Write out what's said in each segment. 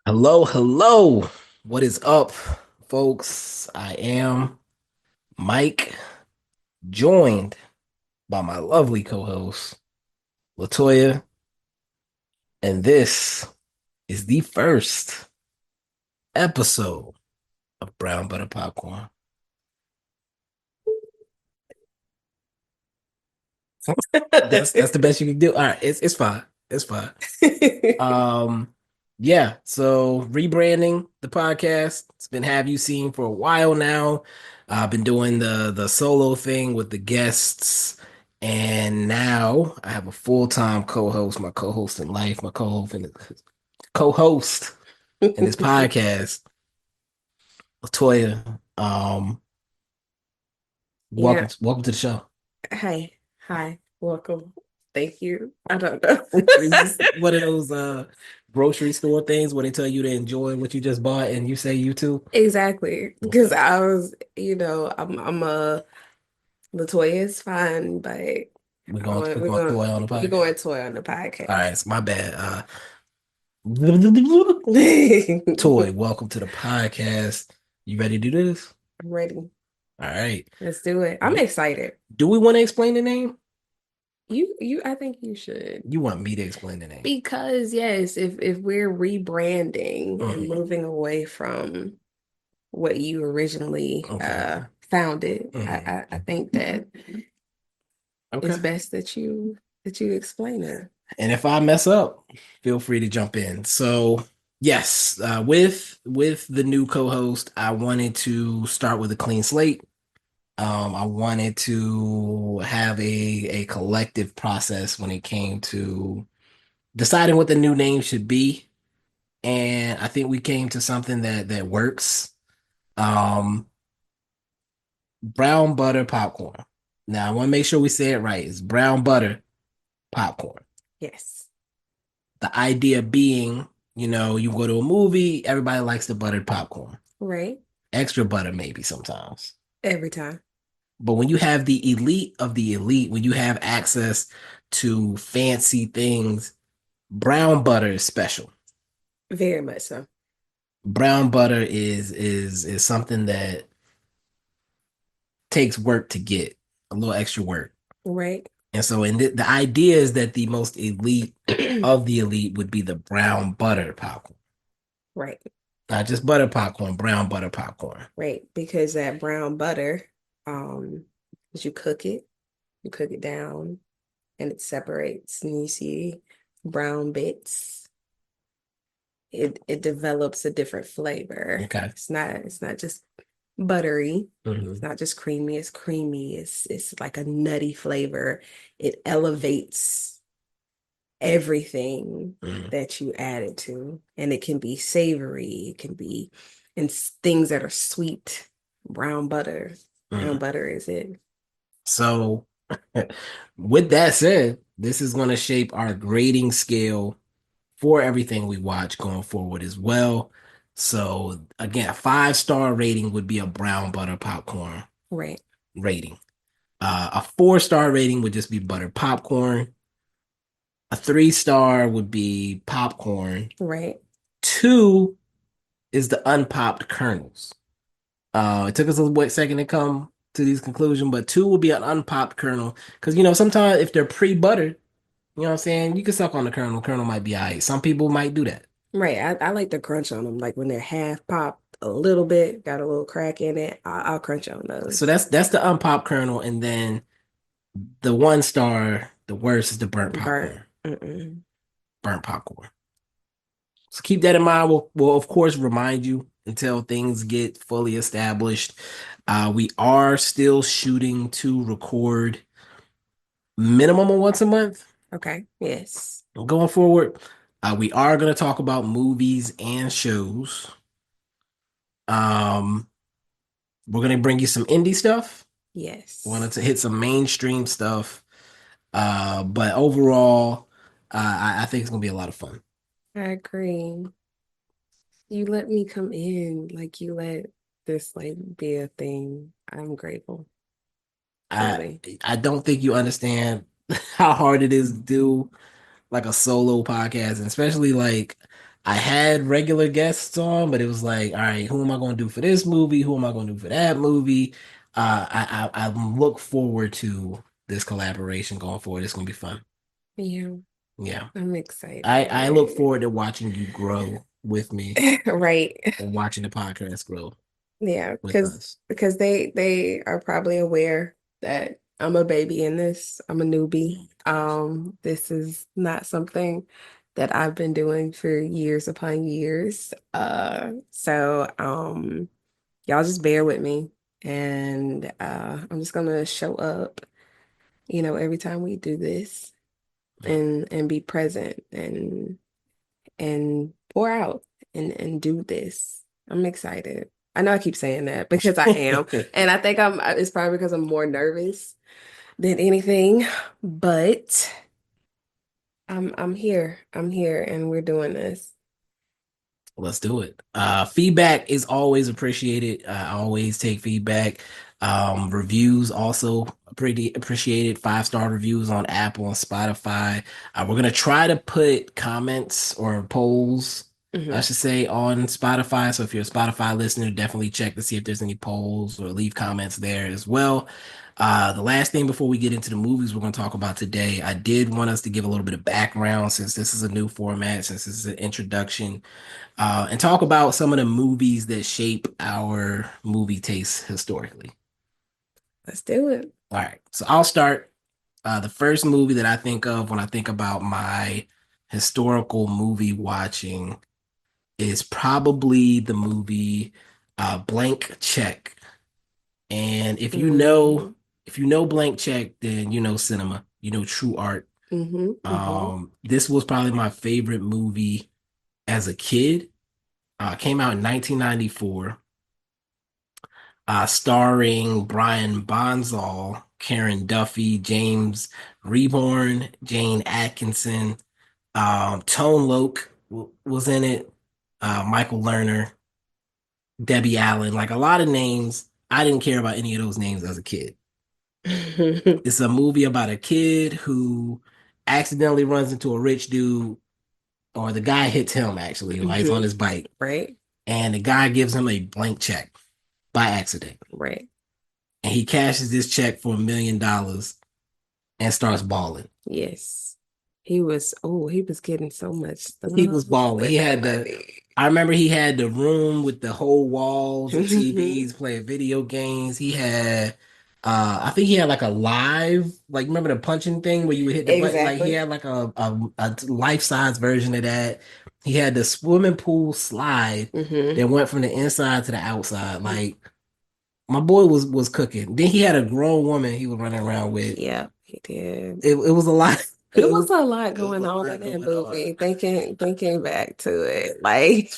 Hello, hello. What is up, folks? I am Mike, joined by my lovely co-host, Latoya, and this is the first episode of Brown Butter Popcorn. That's the best you can do. All right, it's fine. It's fine. Um, yeah, so rebranding the podcast. It's been have you seen for a while now. I've been doing the solo thing with the guests, and now I have a full-time co-host, my co-host in life, my co-host in this podcast, Latoya. Yeah. Welcome to the show. Hey. Hi. Welcome. Thank you. I don't know. Is this one of those grocery store things where they tell you to enjoy what you just bought and you say you too? Exactly. Because Okay. I was, I'm a Latoya is fine, but We're we're going going toy on the we're podcast. going toy on the All right, podcast. it's my bad. Toy, I'm welcome to the podcast. You ready to do this? ready. All right. Let's do it. I'm Do, excited. do we want to explain the name? I think you should. You want me to explain the name? Because yes, if we're rebranding and Mhm. moving away from what you originally Okay. founded, Mhm. I think that it's Okay. best that you explain it. And if I mess up, feel free to jump in. So, yes, with the new co-host, I wanted to start with a clean slate. I wanted to have a collective process when it came to deciding what the new name should be. And I think we came to something that works. Um, Brown butter popcorn. Now I want to make sure we say it right. It's brown butter popcorn. Yes. The idea being, you go to a movie, everybody likes the buttered popcorn. Right. Extra butter maybe sometimes. Every time. But when you have the elite of the elite, when you have access to fancy things, brown butter is special. Very much so. Brown butter is something that takes work to get, a little extra work. Right. And so, the idea is that the most elite of the elite would be the brown butter popcorn, Right. not just butter popcorn, brown butter popcorn. Right. Because that brown butter, as you cook it down and it separates and you see brown bits. It develops a different flavor. Okay. It's not just buttery. It's Hmm. not just creamy. It's creamy. It's like a nutty flavor. It elevates everything Hmm. that you add it to. And it can be savory, it can be things that are sweet. Brown butter. Brown Hmm. butter is it. So, with that said, this is going to shape our grading scale for everything we watch going forward as well. So, again, a 5-star rating would be a brown butter popcorn Right, rating. A 4-star rating would just be butter popcorn. A 3-star would be popcorn. right. Two is the unpopped kernels. It took us a little second to come to these conclusions, but two would be an unpopped kernel. Because, sometimes if they're pre-buttered, you know what I'm saying? You can suck on the kernel. Kernel might be all right. Some people might do that. Right. I like the crunch on them. Like when they're half popped a little bit, got a little crack in it. I'll crunch on So those. that's the unpopped kernel. And then the 1-star, the worst is the burnt Burnt. popcorn. Mm-mm. Burnt popcorn. So keep that in mind. We'll of course remind you until things get fully established. We are still shooting to record minimum of once a month Okay. Yes. going forward. We are going to talk about movies and shows. Um, we're going to bring you some indie stuff. We wanted Yes. to hit some mainstream stuff. But overall, I think it's going to be a lot of fun. I agree. You let me come in, like you let this like be a thing. I'm grateful, I truly. I don't think you understand how hard it is to do like a solo podcast, and especially like I had regular guests on, but it was like, all right, who am I going to do for this movie? Who am I going to do for that movie? I look forward to this collaboration going forward. It's going to be fun. Yeah, Yeah. I'm I look excited. forward to watching you grow with me Right. and watching the podcast grow Yeah, with us. because they are probably aware that I'm a baby in this. I'm a newbie. This is not something that I've been doing for years upon years. So y'all just bear with me, and I'm just gonna show up, every time we do this, and be present and pour out and do this. I'm excited. I know I keep saying that because I am. And I think it's probably because I'm more nervous than anything, but I'm here. I'm here and we're doing this. Let's do it. Feedback is always appreciated. I always take feedback. Reviews also pretty appreciated. 5-star reviews on Apple and Spotify. We're gonna try to put comments or polls, I Hmm. should say, on Spotify. So if you're a Spotify listener, definitely check to see if there's any polls or leave comments there as well. The last thing before we get into the movies we're going to talk about today, I did want us to give a little bit of background since this is a new format, since this is an introduction, and talk about some of the movies that shape our movie tastes historically. Let's do it. All right, so I'll start. The first movie that I think of when I think about my historical movie watching is probably the movie Blank Check. And Hmm. if you know Blank Check, then you know cinema, you know true art. Hmm. Hmm. This was probably my favorite movie as a kid. Came out in 1994, starring Brian Bonsall, Karen Duffy, James Reborn, Jane Atkinson, Tone Loc was in it, Michael Lerner, Debbie Allen, like a lot of names. I didn't care about any of those names as a kid. It's a movie about a kid who accidentally runs into a rich dude, or the guy hits him actually while he's on Hmm. his bike, Right. and the guy gives him a blank check by accident. Right. And he cashes this check for $1 million and starts balling. Yes. He was getting so much He stuff was balling. with that money. I remember he had the room with the whole walls of TVs playing video games. I think he had like a live, like remember the punching thing where you would hit the button? Like he Exactly. had like a life-size version of that. He had the swimming pool slide Hmm. that went from the inside to the outside. Like my boy was cooking. Then he had a grown woman he was running around with. Yeah, he did. It was a lot. It was a lot It was going a on lot in that going on. movie. Thinking back to it, like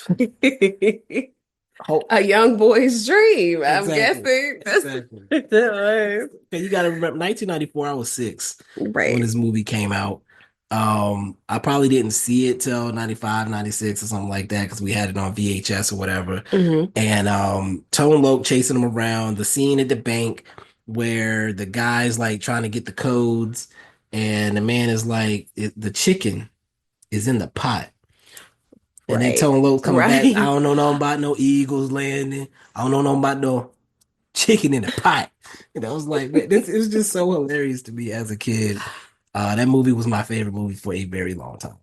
Hope a young boy's dream. I'm exactly. guessing that's Exactly. what it was. Okay, you got to remember 1994, I was 6 when Right. this movie came out. I probably didn't see it till 95, 96 or something like that because we had it on VHS or whatever. Hmm. And Tone Loc chasing him around, the scene at the bank where the guy's like trying to get the codes, and the man is like, the chicken is in the pot. And then Right. Tone Loc coming back, I Right. don't know nothing about no eagles landing. I don't know nothing about no chicken in a pot. And I was like, man, this is just so hilarious to me as a kid. That movie was my favorite movie for a very long time.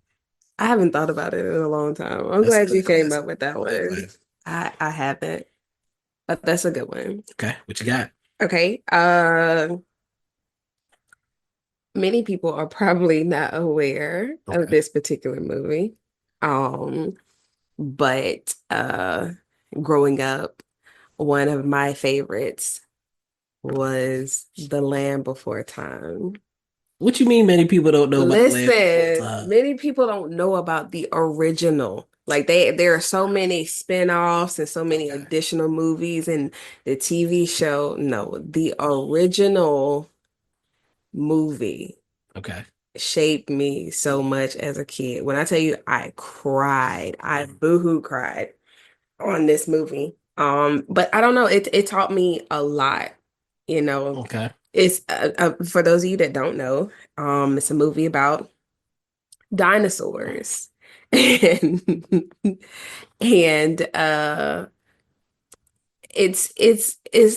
I haven't thought about it in a long time. I'm That's glad you good. came That's up with that one. good. I haven't, but that's a good one. Okay, what you got? Okay. Many people are probably not aware of Okay. this particular movie. Um, but growing up, one of my favorites was The Land Before Time. What you mean many people don't know about the land before Listen, time? many people don't know about the original. Like there are so many spin-offs and so many Okay. additional movies and the TV show. No, the original movie Okay. shaped me so much as a kid. When I tell you I cried, I boohoo cried on this movie. But I don't know, it taught me a lot, you know. Okay. It's for those of you that don't know, it's a movie about dinosaurs. and and it's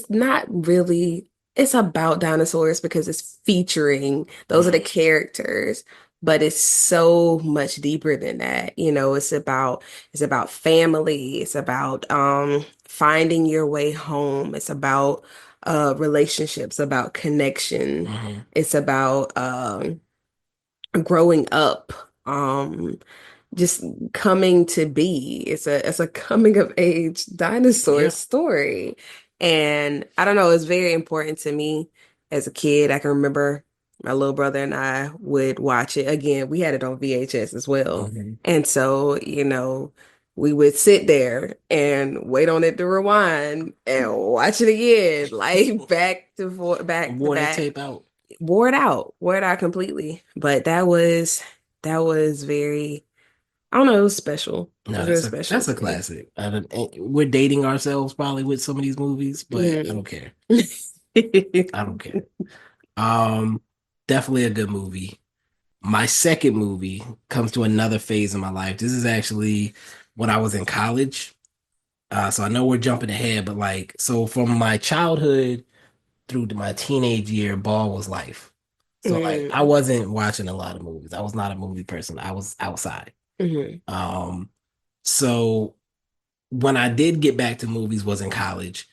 not really it's about dinosaurs because it's featuring those are the Mhm. characters, but it's so much deeper than that. It's about family, it's about finding your way home, it's about relationships, about connection, Mhm. it's about growing up. Just coming to be. It's a coming of age dinosaur Yeah. story. And I don't know, it's very important to me as a kid. I can remember my little brother and I would watch it. Again, we had it on VHS as well. Mhm. And so, we would sit there and wait on it to rewind and watch it again, like back to Wore that back. tape out. Wore it out completely. But that was very I don't know, it was special. It No, was really that's a special that's a to me. classic. We're dating ourselves probably with some of these movies, but I Mm. don't care. I don't care. Um, Definitely a good movie. My second movie comes to another phase in my life. This is actually when I was in college. So I know we're jumping ahead, but like, so from my childhood through to my teenage year, ball was life. So like, I Mm. wasn't watching a lot of movies. I was not a movie person. I was outside. Mhm. Um, so when I did get back to movies was in college.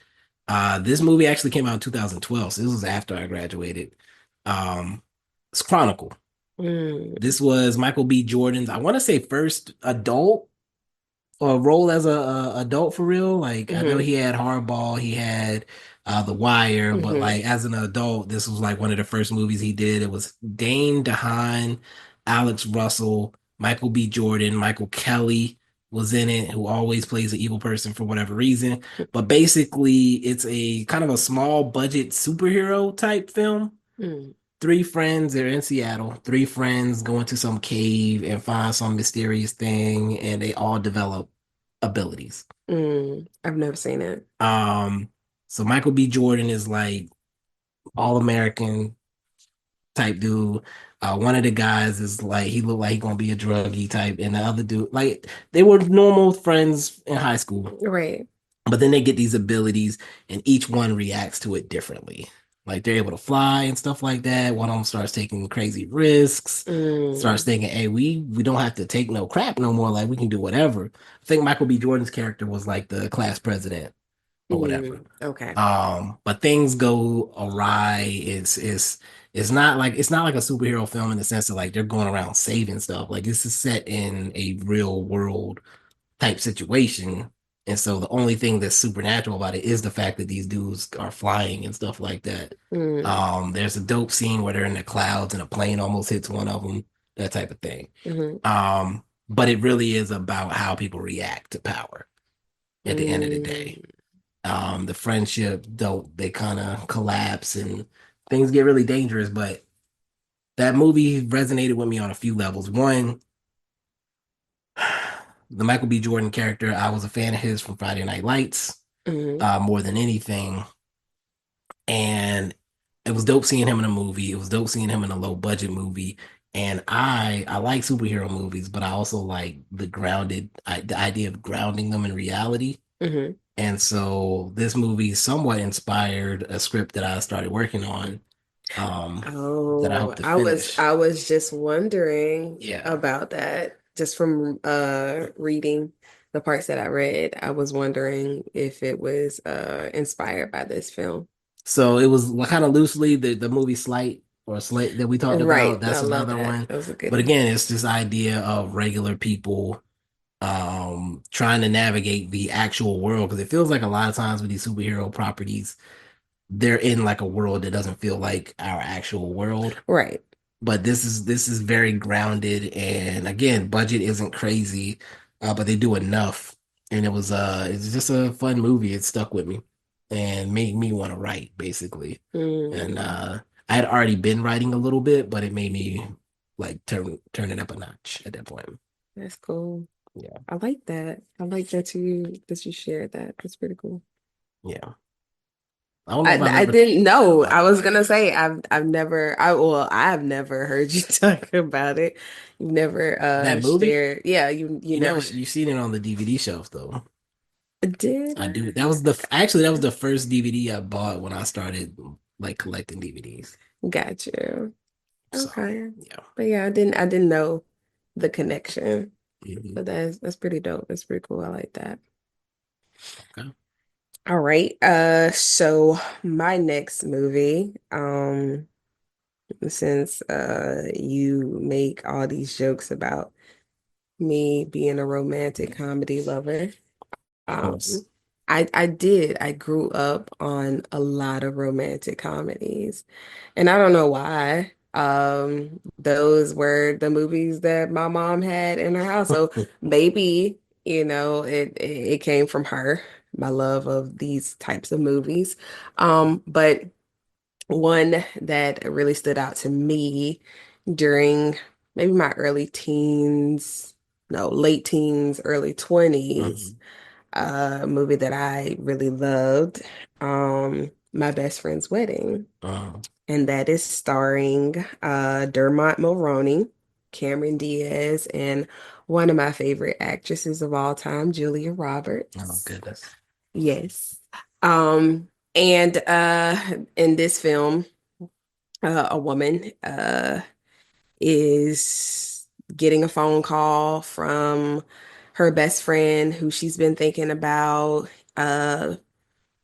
This movie actually came out in 2012, so this was after I graduated. Um, it's Chronicle. Mm. This was Michael B. Jordan's, I want to say, first adult or role as a adult for real. Like I know Mhm. he had Hardball, he had The Wire, but Mhm. like as an adult, this was like one of the first movies he did. It was Dane DeHaan, Alex Russell, Michael B. Jordan, Michael Kelly was in it, who always plays an evil person for whatever reason. But basically, it's a kind of a small budget superhero type film. Mm. Three friends, they're in Seattle. Three friends go into some cave and find some mysterious thing, and they all develop abilities. Mm. I've never seen it. Um, so Michael B. Jordan is like all American type dude. One of the guys is like he looked like he gonna be a druggie type, and the other dude like they were normal friends in high school. Right. But then they get these abilities, and each one reacts to it differently. Like they're able to fly and stuff like that. One of them starts taking crazy risks, starts Mm. thinking, "Hey, we don't have to take no crap no more. Like we can do whatever." I think Michael B. Jordan's character was like the class president or whatever. Mm. Okay. But things go awry. It's not like a superhero film in the sense of like they're going around saving stuff. Like this is set in a real world type situation. And so the only thing that's supernatural about it is the fact that these dudes are flying and stuff like that. Mm. There's a dope scene where they're in the clouds and a plane almost hits one of them, that type of thing. Mhm. But it really is about how people react to power at the end of the day. Mm. The friendship don't they kind of collapse and things get really dangerous, but that movie resonated with me on a few levels. One, the Michael B. Jordan character, I was a fan of his from Friday Night Lights, Mhm. more than anything. And it was dope seeing him in a movie. It was dope seeing him in a low budget movie. And I like superhero movies, but I also like the idea of grounding them in reality. Mhm. And so this movie somewhat inspired a script that I started working on, um, that I hope Oh, to I was finish. I was just wondering Yeah. about that just from reading the parts that I read. I was wondering if it was inspired by this film. So it was kind of loosely the movie Slight or Slight that we talked about. Right. I That's love another that. one. That was a good But one. again, it's this idea of regular people trying to navigate the actual world because it feels like a lot of times with these superhero properties, they're in like a world that doesn't feel like our actual world. Right. But this is very grounded and again, budget isn't crazy, but they do enough. And it's just a fun movie. It stuck with me and made me want to write basically. And Mm, I had already been writing a little bit, but it made me like turn it up a notch at that point. that's cool. Yeah. I like that. I like that you shared that. That's pretty cool. Yeah. I don't know if I've I ever didn't know. talked I was about gonna say I've never I've never heard you talk about it. You've never that movie. shared. Yeah, you You never never you seen it on the DVD shelf though. did. I do. That was the actually that was the first DVD I bought when I started like collecting DVDs. Got you. So Okay. yeah. But yeah, I didn't know the connection. Hmm. But that's pretty dope. That's pretty cool. I like that. Okay. All right. So my next movie, since you make all these jokes about me being a romantic comedy lover, Of course. um, I did. I grew up on a lot of romantic comedies. And I don't know why. Those were the movies that my mom had in her house. So maybe, it came from her, my love of these types of movies. But one that really stood out to me during maybe my early teens, no, late teens, early 20s, Hmm. movie that I really loved, My Best Friend's Wedding. Uh, And that is starring Dermot Mulroney, Cameron Diaz, and one of my favorite actresses of all time, Julia oh Roberts. goodness. Yes. And in this film, a woman is getting a phone call from her best friend who she's been thinking about.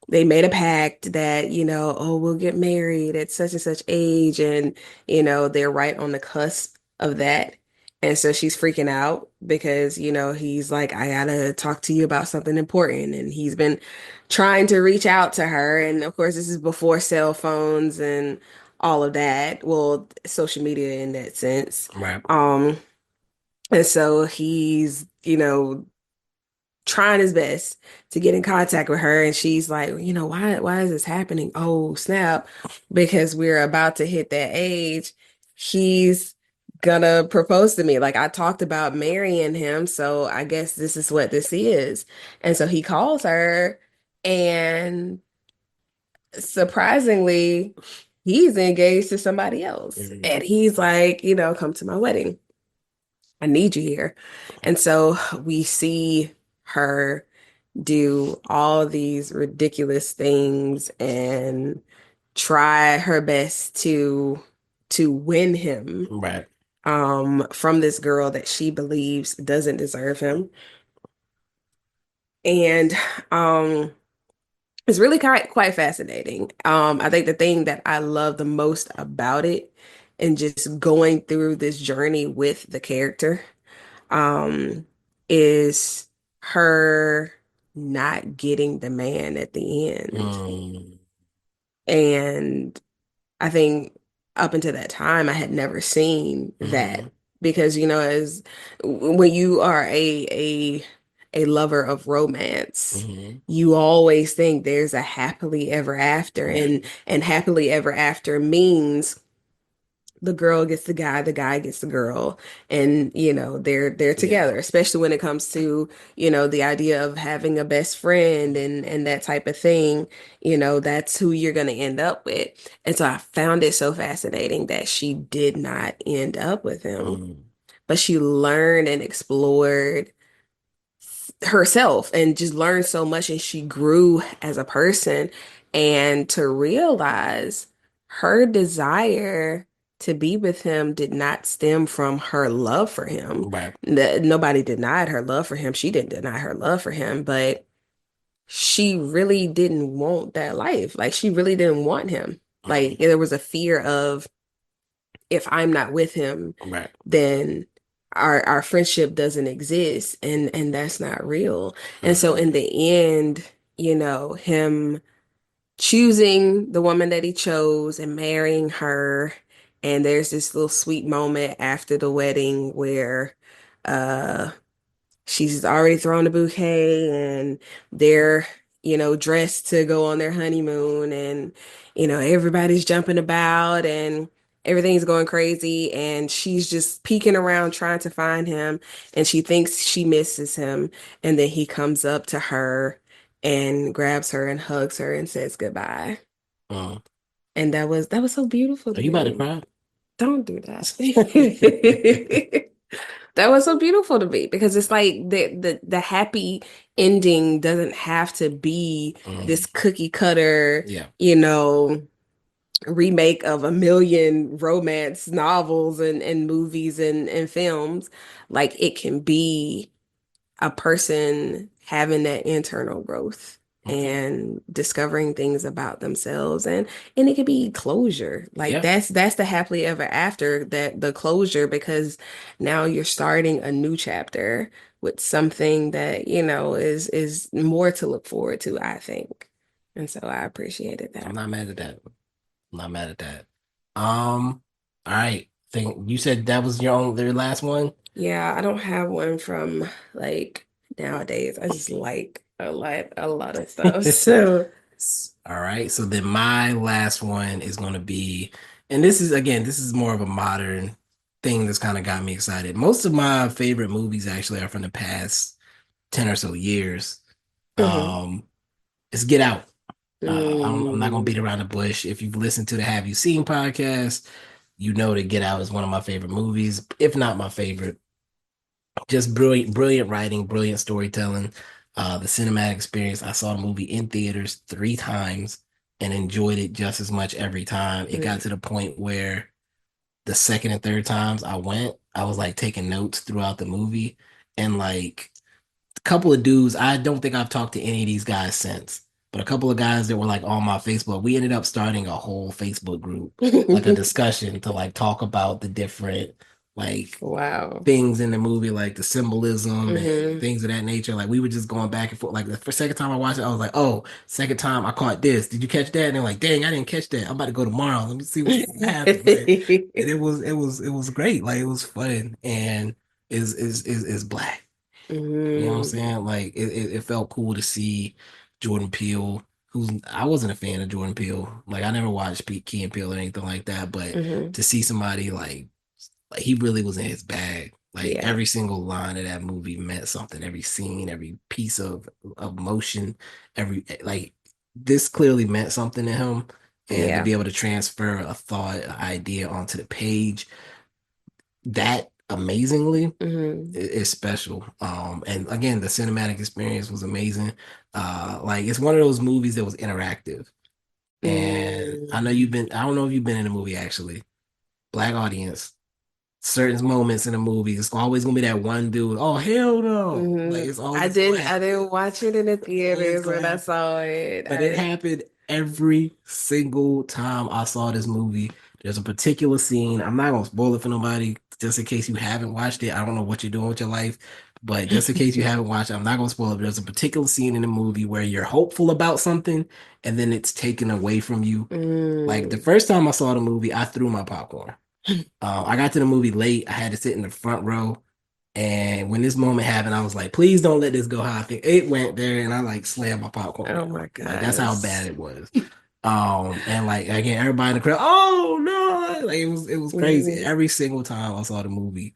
They made a pact that, oh, we'll get married at such and such age. And, they're right on the cusp of that. And so she's freaking out because, he's like, I gotta talk to you about something important. And he's been trying to reach out to her. And of course, this is before cell phones and all of that. Well, social media in that sense. Right. Um, and so he's, trying his best to get in contact with her, and she's like, why is this happening? Oh, snap, because we're about to hit that age. He's gonna propose to me. Like, I talked about marrying him, so I guess this is what this is. And so he calls her, and surprisingly, he's engaged to somebody else. Mhm. And he's like, come to my wedding. I need you here. And so we see her do all these ridiculous things and try her best to win him Right. from this girl that she believes doesn't deserve him. And um it's really quite fascinating. I think the thing that I love the most about it and just going through this journey with the character um is her not getting the man at the end. Mm. And I think up until that time, I had never seen that Hmm. because, as when you are a lover of romance, Hmm. you always think there's a happily ever after, Right. and happily ever after means the girl gets the guy gets the girl, and they're Yeah. together, especially when it comes to, the idea of having a best friend and that type of thing. That's who you're going to end up with. And so I found it so fascinating that she did not end up with him, Mm. but she learned and explored herself and just learned so much, and she grew as a person, and to realize her desire to be with him did not stem from her love for him. Right. Nobody denied her love for him. She didn't deny her love for him, but she really didn't want that life. Like, she really didn't want him. Like, Mhm. there was a fear of, if I'm not with him, Right. then our friendship doesn't exist, and that's not real. And so Mhm. in the end, him choosing the woman that he chose and marrying her, and there's this little sweet moment after the wedding where uh she's already thrown a bouquet, and they're, dressed to go on their honeymoon, and, everybody's jumping about and everything's going crazy. And she's just peeking around trying to find him. And she thinks she misses him. And then he comes up to her and grabs her and hugs her and says goodbye. Mm. And that was so beautiful to Are you about to me. cry? Don't do that. That was so beautiful to me because it's like the happy ending doesn't have to be Mm. this cookie cutter, Yeah. you know, remake of a million romance novels and movies and films. Like it can be a person having that internal growth Okay. and discovering things about themselves and it could be closure. Like Yeah. that's the happily ever after, that the closure, because now you're starting a new chapter with something that, is more to look forward to, I think. And so I appreciated I'm that. not mad at that. I'm not mad at that. All right. Think you said that was your last one? Yeah, I don't have one from like nowadays. I just like a lot of stuff. So, All right. So then my last one is going to be, and this is again, this is more of a modern thing that's kind of got me excited. Most of my favorite movies actually are from the past 10 or so years. mhm. Um, it's Get Out. I'm not going to beat Mm, around the bush. If you've listened to the Have You Seen podcast, you know that Get Out is one of my favorite movies, if not my favorite. Just brilliant, brilliant writing, brilliant storytelling. The cinematic experience. I saw the movie in theaters 3 times and enjoyed it just as much every time. It got mm, to the point where the second and third times I went, I was like taking notes throughout the movie. And like a couple of dudes, I don't think I've talked to any of these guys since, but a couple of guys that were like on my Facebook, we ended up starting a whole Facebook group, like a discussion to like talk about the different like wow. things in the movie, like the symbolism and Hmm. things of that nature. Like we were just going back and forth. Like the first second time I watched it, I was like, "Oh, second time I caught this. Did you catch that?" And they're like, "Dang, I didn't catch that. I'm about to go tomorrow. Let me see what's going to happen." Like, and it was great. Like it was fun and is black. You know what I'm Hmm. saying? Like it felt cool to see Jordan Peele. Who's I wasn't a fan of Jordan Peele. Like I never watched Key and Peele or anything like that. But Hmm. to see somebody like he really was in his bag. Like Yeah. every single line of that movie meant something. Every scene, every piece of motion, every like this clearly meant something to him. And to Yeah. be able to transfer a thought, an idea onto the page that amazingly Hmm. is special. And again, the cinematic experience was amazing. Like it's one of those movies that was interactive. And I know Hmm. I don't know if you've been in a movie actually, black audience certain moments in the movie, it's always gonna be that one dude. Oh hell no! Like Hmm. it's I always gonna didn't I happen. didn't watch it in the Always theaters gonna when I happen. saw it. But it happened every single time I saw this movie. There's a particular scene. I'm not gonna spoil it for nobody, just in case you haven't watched it. I don't know what you're doing with your life, but just in case you haven't watched it, I'm not gonna spoil it. There's a particular scene in the movie where you're hopeful about something and then it's taken away from you. Like the Mm. first time I saw the movie, I threw my popcorn. I got to the movie late. I had to sit in the front row. And when this moment happened, I was like, please don't let this go how I think it went there. And I like slammed my popcorn Oh down. my Like that's how bad gosh. it was. And like again, everybody in the crowd, oh no, like it was crazy. Hmm. Every single time I saw the movie,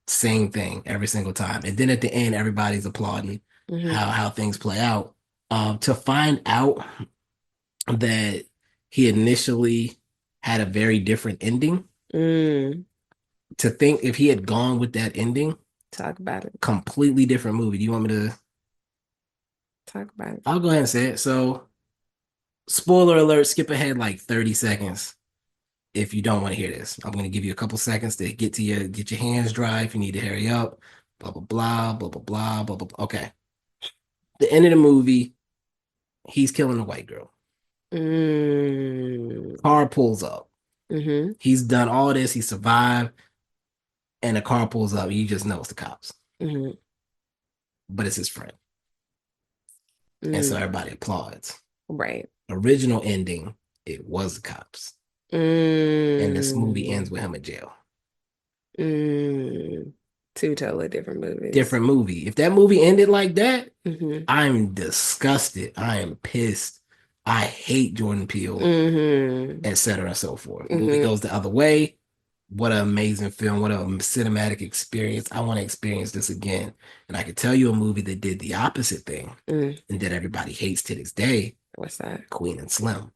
same thing every single time. And then at the end, everybody's applauding Hmm. how things play out. To find out that he initially had a very different ending, Mm. to think if he had gone with that ending, Talk about it. completely different movie. Do you want me to? Talk about it. I'll go ahead and say it. So, spoiler alert, skip ahead like 30 seconds if you don't want to hear this. I'm going to give you a couple seconds to get your hands dry if you need to hurry up. Blah, blah, blah, blah, blah, blah, blah, blah. Okay. The end of the movie, he's killing the white girl. Mm. Car pulls up. Hmm. He's done all this. He survived. And the car pulls up. You just know it's the cops, Hmm. but it's his friend. And so Mm. everybody applauds. Right. Original ending, it was the cops. And this movie ends Mm. with him in jail. Mm. Two totally different movies. Different movie. If that movie ended like that, Hmm. I'm disgusted. I am pissed. I hate Jordan Peele, Hmm. etc. and so forth. Movie Hmm. goes the other way. What an amazing film. What a cinematic experience. I want to experience this again. And I could tell you a movie that did the opposite thing Mm. and that everybody hates to this day, What's that? Queen and Slim.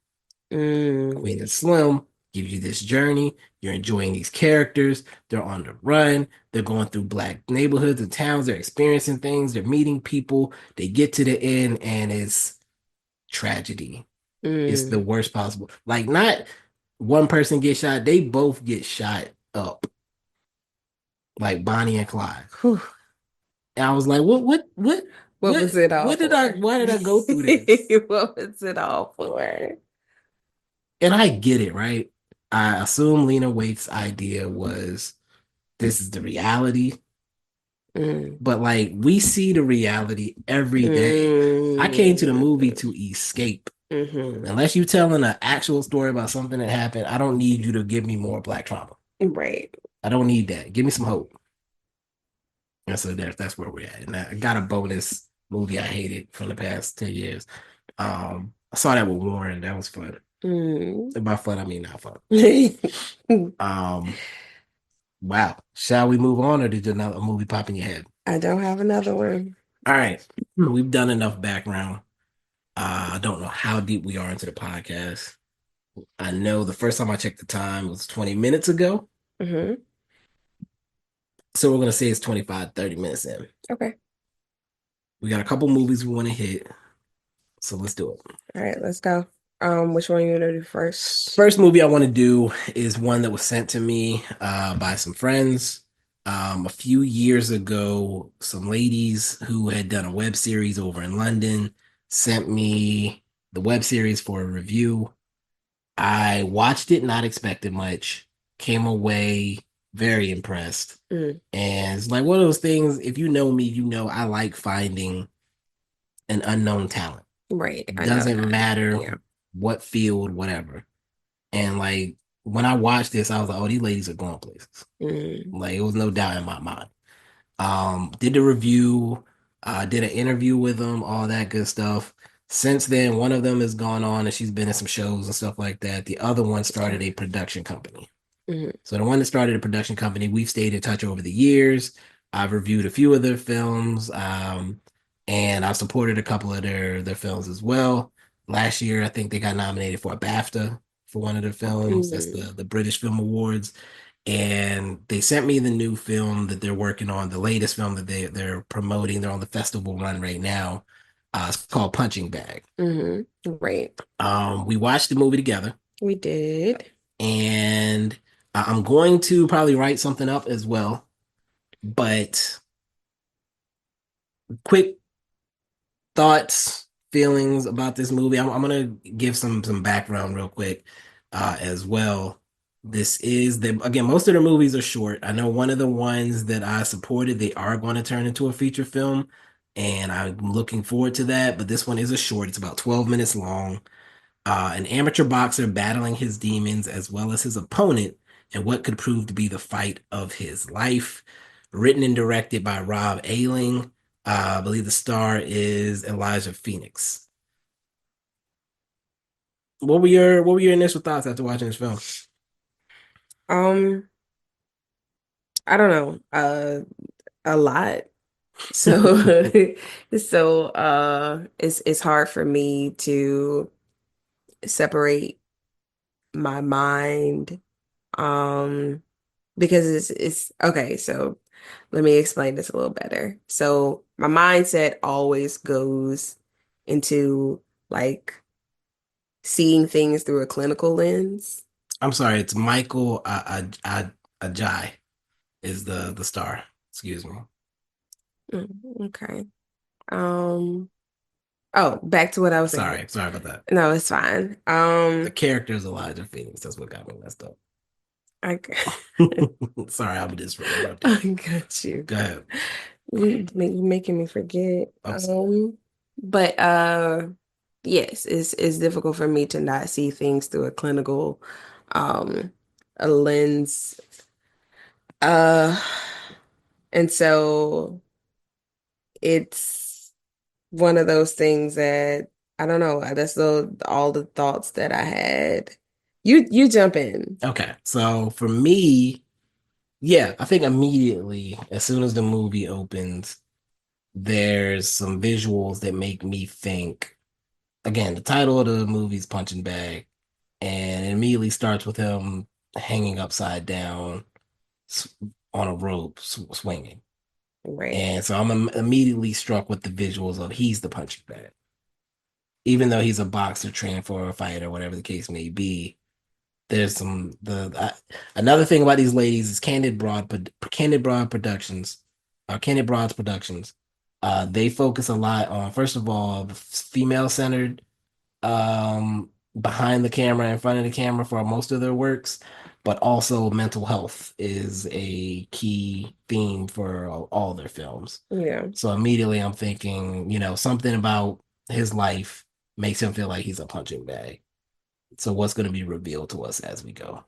Queen Mm, and Slim gives you this journey. You're enjoying these characters. They're on the run. They're going through black neighborhoods and towns. They're experiencing things. They're meeting people. They get to the end, and it's tragedy. It's the mm. worst possible. Like, not one person gets shot, they both get shot up, like Bonnie and Clyde. Whew. And I was like, What was it all what did I, for? why did I go through this? What was it all for? And I get it, right? I assume Lena Waithe's idea was this is the reality, Mm, but like we see the reality every day. I came to the movie mm, to escape. hmm. Unless you're telling an actual story about something that happened, I don't need you to give me more black trauma. Right. I don't need that. Give me some hope. And so that's where we're at. And I got a bonus movie I hated from the past 10 years. I saw that with Warren. That was fun. Mm. And by fun, I mean not fun. Um, wow. Shall we move on, or did another movie pop in your head? I don't have another one. All right. We've done enough background. I don't know how deep we are into the podcast. I know the first time I checked the time was 20 minutes ago. Hmm. So we're gonna say it's 25, 30 minutes in. Okay. We got a couple movies we want to hit. So let's do it. All right, let's go. Which one you gonna do first? First movie I want to do is one that was sent to me by some friends. A few years ago, some ladies who had done a web series over in London sent me the web series for a review. I watched it, not expecting much, came away very impressed. Mm, And it's like one of those things, if you know me, you know I like finding an unknown talent. right. I know Doesn't that. matter Yeah. what field, whatever. And like when I watched this, I was like, oh, these ladies are going places. Mm, Like it was no doubt in my mind. Did the review, did an interview with them, all that good stuff. Since then, one of them has gone on and she's been in some shows and stuff like that. The other one started a production company. mm, So the one that started a production company, we've stayed in touch over the years. I've reviewed a few of their films, and I've supported a couple of their films as well. Last year, I think they got nominated for a BAFTA for one of their films. That's mm, the British Film Awards. And they sent me the new film that they're working on, the latest film that they're promoting. They're on the festival run right now. It's called Punching Bag. right. We watched the movie together, We did. and I'm going to probably write something up as well. But quick thoughts, feelings about this movie. I'm gonna give some background real quick as well. This is the again, most of the movies are short. I know one of the ones that I supported, they are going to turn into a feature film, and I'm looking forward to that. But this one is a short, it's about 12 minutes long. An amateur boxer battling his demons as well as his opponent in what could prove to be the fight of his life. Written and directed by Rob Ailing. I believe the star is Elijah Phoenix. What were your initial thoughts after watching this film? Um, I don't know. A lot. So it's hard for me to separate my mind um because it's okay, so let me explain this a little better. So my mindset always goes into like seeing things through a clinical lens. I'm sorry, it's Michael Ajay is the star. Excuse me. Mm, okay. Um oh, back to what I was saying. Sorry about that. No, it's fine. The character is Elijah Phoenix. That's what got me messed up. I Sorry, I'm just I interrupting. got you. Go ahead. You making me forget. I'm sorry. But yes, it's difficult for me to not see things through a clinical um a lens. Uh and so it's one of those things that I don't know. That's all the thoughts that I had. You jump in. Okay, so for me, yeah, I think immediately as soon as the movie opens, there's some visuals that make me think. Again, the title of the movie is Punching Bag. and it immediately starts with him hanging upside down s- on a rope, swinging. Right. And so I'm immediately struck with the visuals of he's the punching bag. Even though he's a boxer trained for a fight or whatever the case may be, there's some another thing about these ladies is Candid Broad Productions, or Candid Broads Productions. They focus a lot on, first of all, the female centered behind the camera, in front of the camera for most of their works, but also mental health is a key theme for all their films. Yeah. So immediately I'm thinking, something about his life makes him feel like he's a punching bag. So what's going to be revealed to us as we go?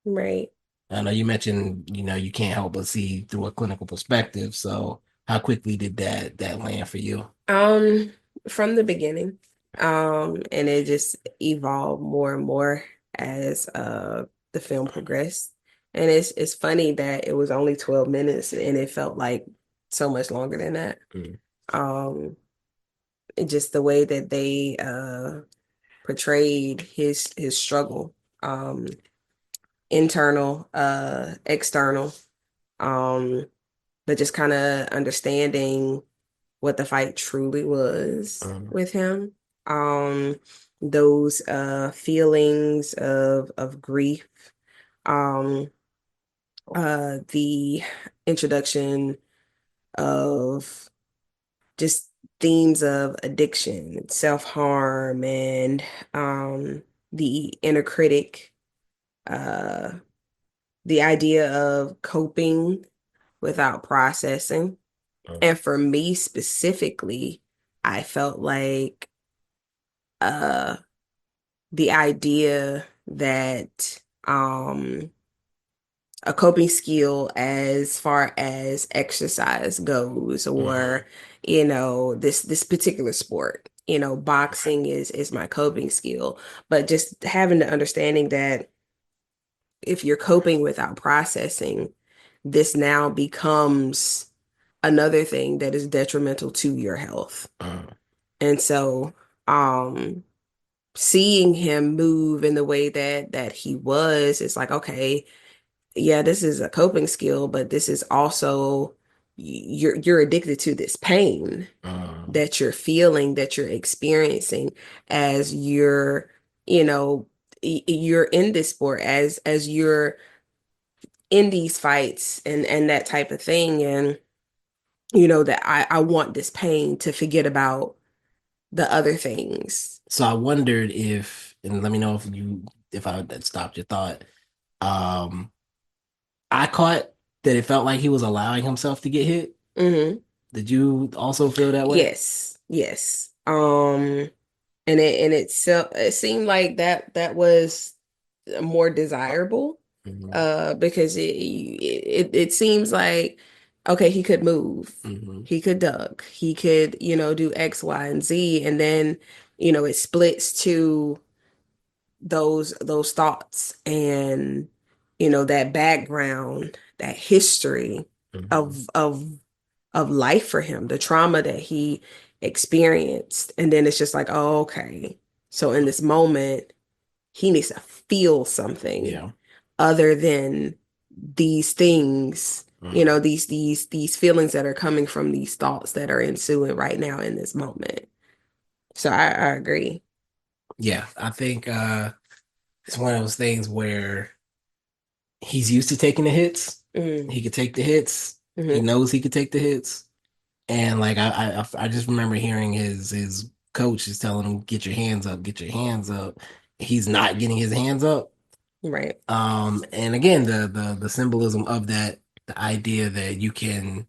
Right. I know you mentioned, you can't help but see through a clinical perspective. So how quickly did that land for you? Um, from the beginning. And it just evolved more and more as the film progressed. And it's funny that it was only 12 minutes and it felt like so much longer than that. Mm, Um, just the way that they portrayed his struggle, um, internal, external, um, but just kind of understanding what the fight truly was mm, with him. Um, those feelings of grief, um, the introduction of just themes of addiction, self-harm, and the inner critic, uh, the idea of coping without processing. mm, And for me specifically, I felt like uh the idea that a coping skill as far as exercise goes, mhm, or this particular sport, boxing is my coping skill, but just having the understanding that if you're coping without processing, this now becomes another thing that is detrimental to your health. mm, And so um seeing him move in the way that he was, it's like, okay, yeah, this is a coping skill, but this is also you're addicted to this pain mm, that you're feeling, that you're experiencing as you know, you're in this sport, as you're in these fights and that type of thing. And that I want this pain to forget about the other things. So I wondered if, and let me know if I stopped your thought. Um, I caught that it felt like he was allowing himself to get hit. Hmm. Did you also feel that way? Yes, yes. And it seemed like that was more desirable, Hmm. because it seems like, okay, he could move, Hmm. he could duck, he could, do X, Y, and Z, and then, it splits to those thoughts and, that background, that history Hmm. of life for him, the trauma that he experienced. And then it's just like, oh, okay. So in this moment, he needs to feel something Yeah. other than these things, Hmm. these feelings that are coming from these thoughts that are ensuing right now in this moment. So I agree. Yeah. I think it's one of those things where he's used to taking the hits. Mm-hmm. He could take the hits. He Mm-hmm. knows he could take the hits. And like I just remember hearing his coach is telling him, get your hands up, get your hands up. He's not getting his hands up. Right. And again, the symbolism of that, the idea that you can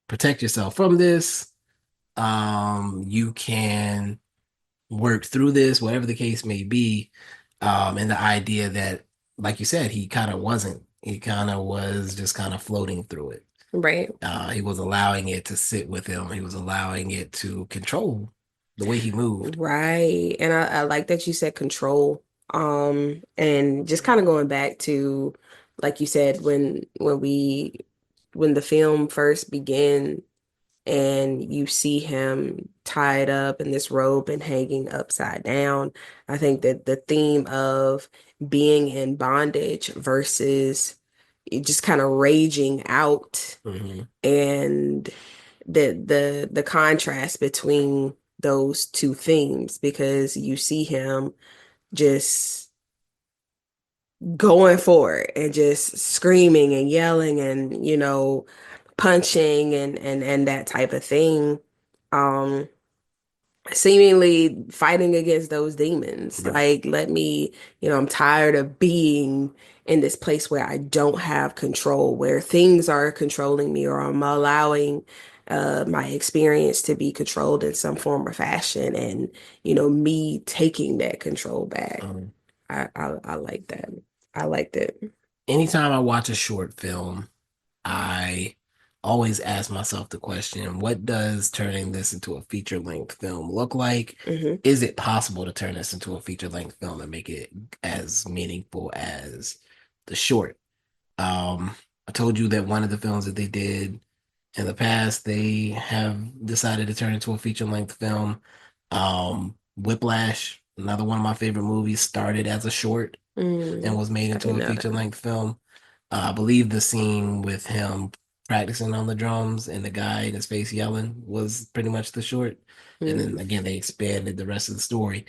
protect yourself from this, you can work through this, whatever the case may be. And the idea that, like you said, he kind of wasn't. He kind of was just kind of floating through it. Right. He was allowing it to sit with him. He was allowing it to control the way he moved. Right. And I like that you said control. And just kind of going back to, like you said, when the film first began, and you see him tied up in this rope and hanging upside down. I think that the theme of being in bondage versus it just kind of raging out, Hmm. and the contrast between those two themes, because you see him just going for it and just screaming and yelling and punching and that type of thing, um seemingly fighting against those demons. Right. Like, let me, I'm tired of being in this place where I don't have control, where things are controlling me, or I'm allowing my experience to be controlled in some form or fashion, and me taking that control back. Um, I like that. I liked it. Anytime I watch a short film, I always ask myself the question, what does turning this into a feature-length film look like? Hmm. Is it possible to turn this into a feature-length film and make it as meaningful as the short? I told you that one of the films that they did in the past, they have decided to turn into a feature-length film. Whiplash, another one of my favorite movies, started as a short and was made I into didn't a know that. feature-length film. I believe the scene with him practicing on the drums and the guy in his face yelling was pretty much the short. And then Mm. again, they expanded the rest of the story.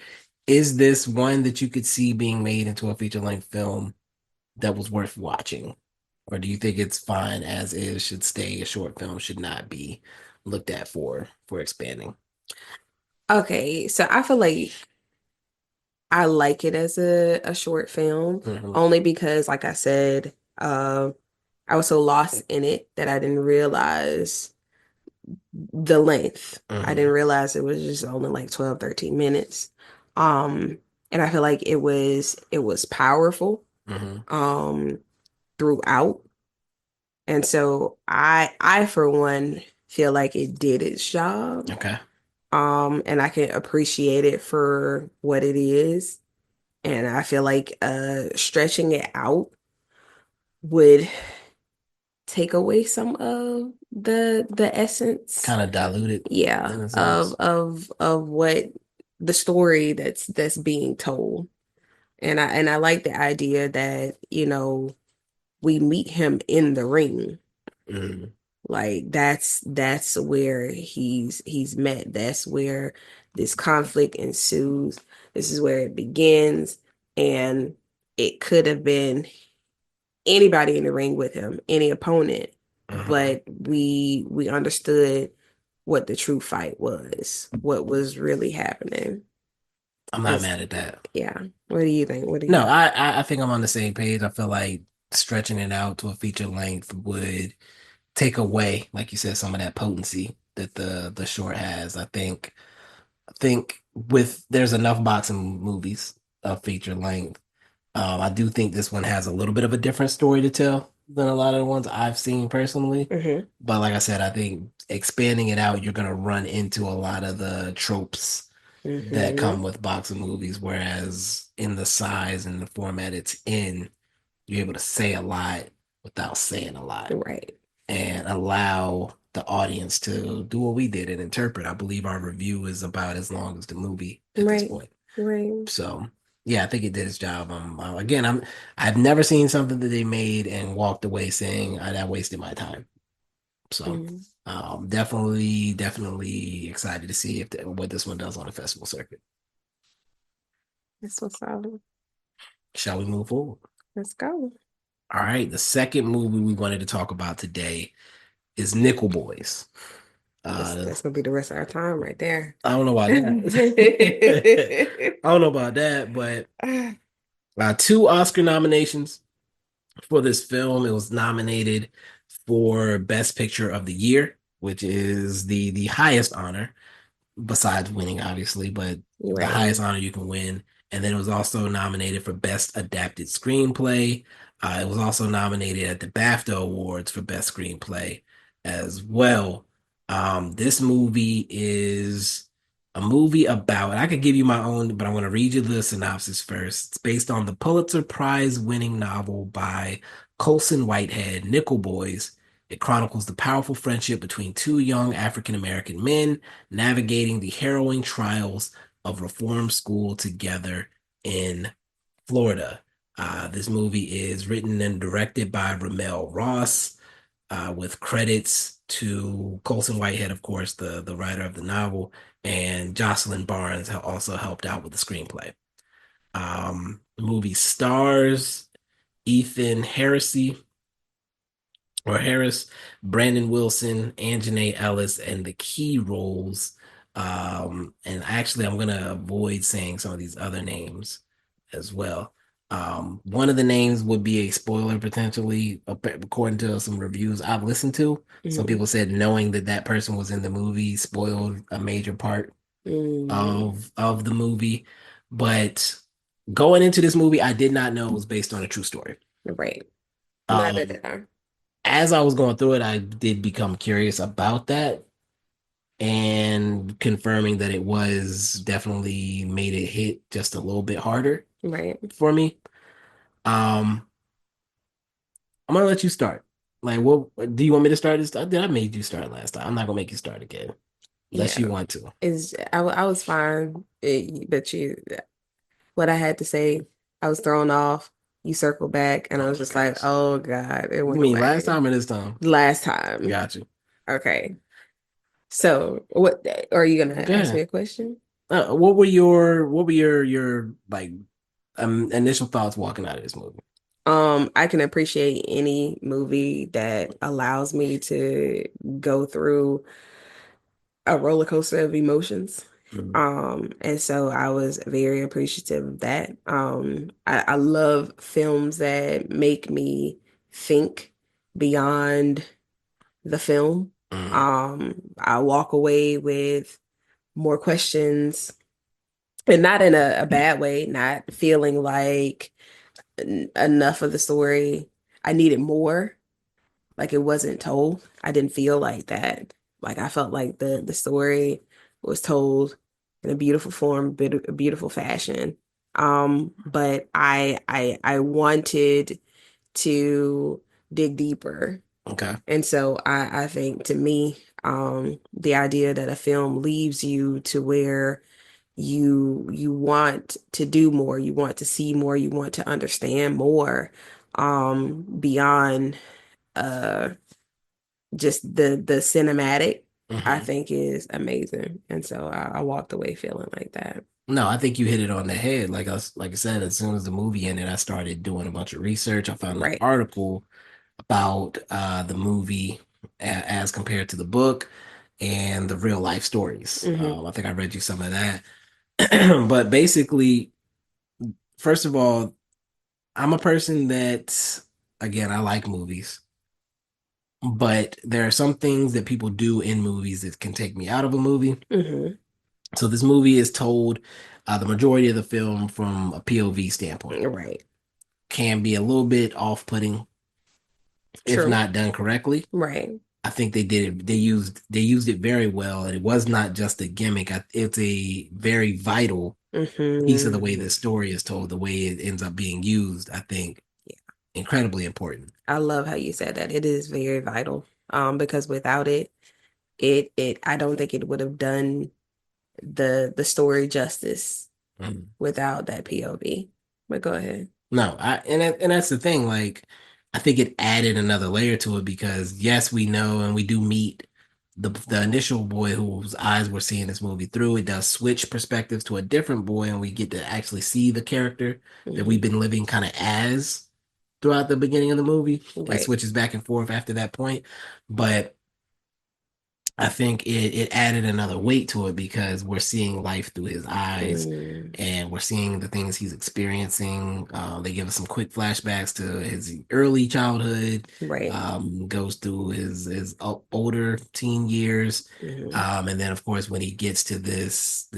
Is this one that you could see being made into a feature-length film that was worth watching? Or do you think it's fine as is, should stay a short film, should not be looked at for expanding? Okay, so I feel like I like it as a short film, Hmm. only because, like I said, I was so lost in it that I didn't realize the length. I didn't Hmm. realize it was just only like 12, 13 minutes. Um, and I feel like it was powerful Hmm. um throughout. And so I for one feel like it did its job. Okay. And I can appreciate it for what it is. And I feel like stretching it out would take away some of the essence, Kind of diluted yeah, in a of sense. of what the story that's being told. And I like the idea that, we meet him in the ring. Hmm. Like, that's where he's met. That's where this conflict ensues. This is where it begins. And it could have been anybody in the ring with him, any opponent, Hmm. but we understood what the true fight was, what was really happening. I'm not That's, mad at that. yeah. What do you think? What do No, you I think I'm on the same page. I feel like stretching it out to a feature length would take away, like you said, some of that potency that the short has. I think with there's enough boxing movies of feature length. I do think this one has a little bit of a different story to tell than a lot of the ones I've seen personally. hmm But like I said, I think expanding it out, you're gonna run into a lot of the tropes that hmm come with boxing movies, whereas in the size and the format it's in, you're able to say a lot without saying a lot Right. and allow the audience to do what we did and interpret. I believe our review is about as long as the movie at this Right. point. Right. So yeah, I think it did its job. Again, I've never seen something that they made and walked away saying that wasted my time. So Mm. definitely excited to see if what this one does on the festival circuit. That's what's up. Shall we move forward? Let's go. All right, the second movie we wanted to talk about today is Nickel Boys. Uh, That's gonna be the rest of our time right there. I don't know about that. I don't know about that, but two Oscar nominations for this film. It was nominated for Best Picture of the Year, which is the highest honor besides winning, obviously, but the highest Right. honor you can win. And then it was also nominated for Best Adapted Screenplay. It was also nominated at the BAFTA Awards for Best Screenplay as well. This movie is a movie about, and I could give you my own, but I want to read you the synopsis first. It's based on the Pulitzer Prize winning novel by Colson Whitehead, Nickel Boys. It chronicles the powerful friendship between two young African American men navigating the harrowing trials of reform school together in Florida. This movie is written and directed by Ramel Ross, with credits to Colson Whitehead, of course, the writer of the novel, and Jocelyn Barnes also helped out with the screenplay. The movie stars Ethan Heresy or Harris, Brandon Wilson, Anjanae Ellis, and the key roles. And actually, I'm gonna avoid saying some of these other names as well. One of the names would be a spoiler potentially, according to some reviews I've listened to. Some Mhm. people said knowing that that person was in the movie spoiled a major part Mm, of the movie. But going into this movie, I did not know it was based on a true story. right. Neither Um, did I. as I was going through it, I did become curious about that and confirming that it was definitely made it hit just a little bit harder Right. for me. Um, I'm gonna let you start. Like, what do you want me to start this time? Did I made you start last time? I'm not gonna make you start again unless Yeah. you want to. I was fine, but what I had to say, I was thrown off. You circled back, and I Oh was my just like, gosh. oh God, it You went mean last away. time or this time? Last time. Got you. Okay. So, what are you gonna Go ask me ahead. a question? What were your like initial thoughts walking out of this movie? I can appreciate any movie that allows me to go through a roller coaster of emotions. Mhm. And so I was very appreciative of that. I love films that make me think beyond the film. Mhm. I walk away with more questions, and not in a bad way, not feeling like enough of the story. I needed more, like it wasn't told. I didn't feel like that. Like I felt like the story was told in a beautiful form, a beautiful fashion. But I wanted to dig deeper. Okay. And so I think to me, the idea that a film leaves you to where you want to do more, you want to see more, you want to understand more, beyond uh just the cinematic, I Mhm. think is amazing. And so I walked away feeling like that. No, I think you hit it on the head. Like I said, as soon as the movie ended, I started doing a bunch of research. I found an Right. article about the movie as compared to the book and the real life stories. Hmm. I think I read you some of that. But basically, first of all, I'm a person that, again, I like movies, but there are some things that people do in movies that can take me out of a movie. Hmm. So this movie is told the majority of the film from a POV standpoint. Right. Can be a little bit off-putting if True. not done correctly. Right. I think they did it. They used it very well, and it was not just a gimmick. It's a very vital piece of the way Hmm. the story is told, the way it ends up being used. I think incredibly important. I love how you said that. It is very vital. Because without it, I don't think it would have done the story justice Mhm. without that POV. But go ahead. No, and that's the thing. Like, I think it added another layer to it because yes, we know and we do meet the initial boy whose eyes we're seeing this movie through. It does switch perspectives to a different boy, and we get to actually see the character that we've Hmm. been living kind of as throughout the beginning of the movie. It Right. switches back and forth after that point, but I think it added another weight to it because we're seeing life through his eyes Mm, and we're seeing the things he's experiencing. They give us some quick flashbacks to his early childhood, right. goes through his older teen years. Hmm. And then of course when he gets to this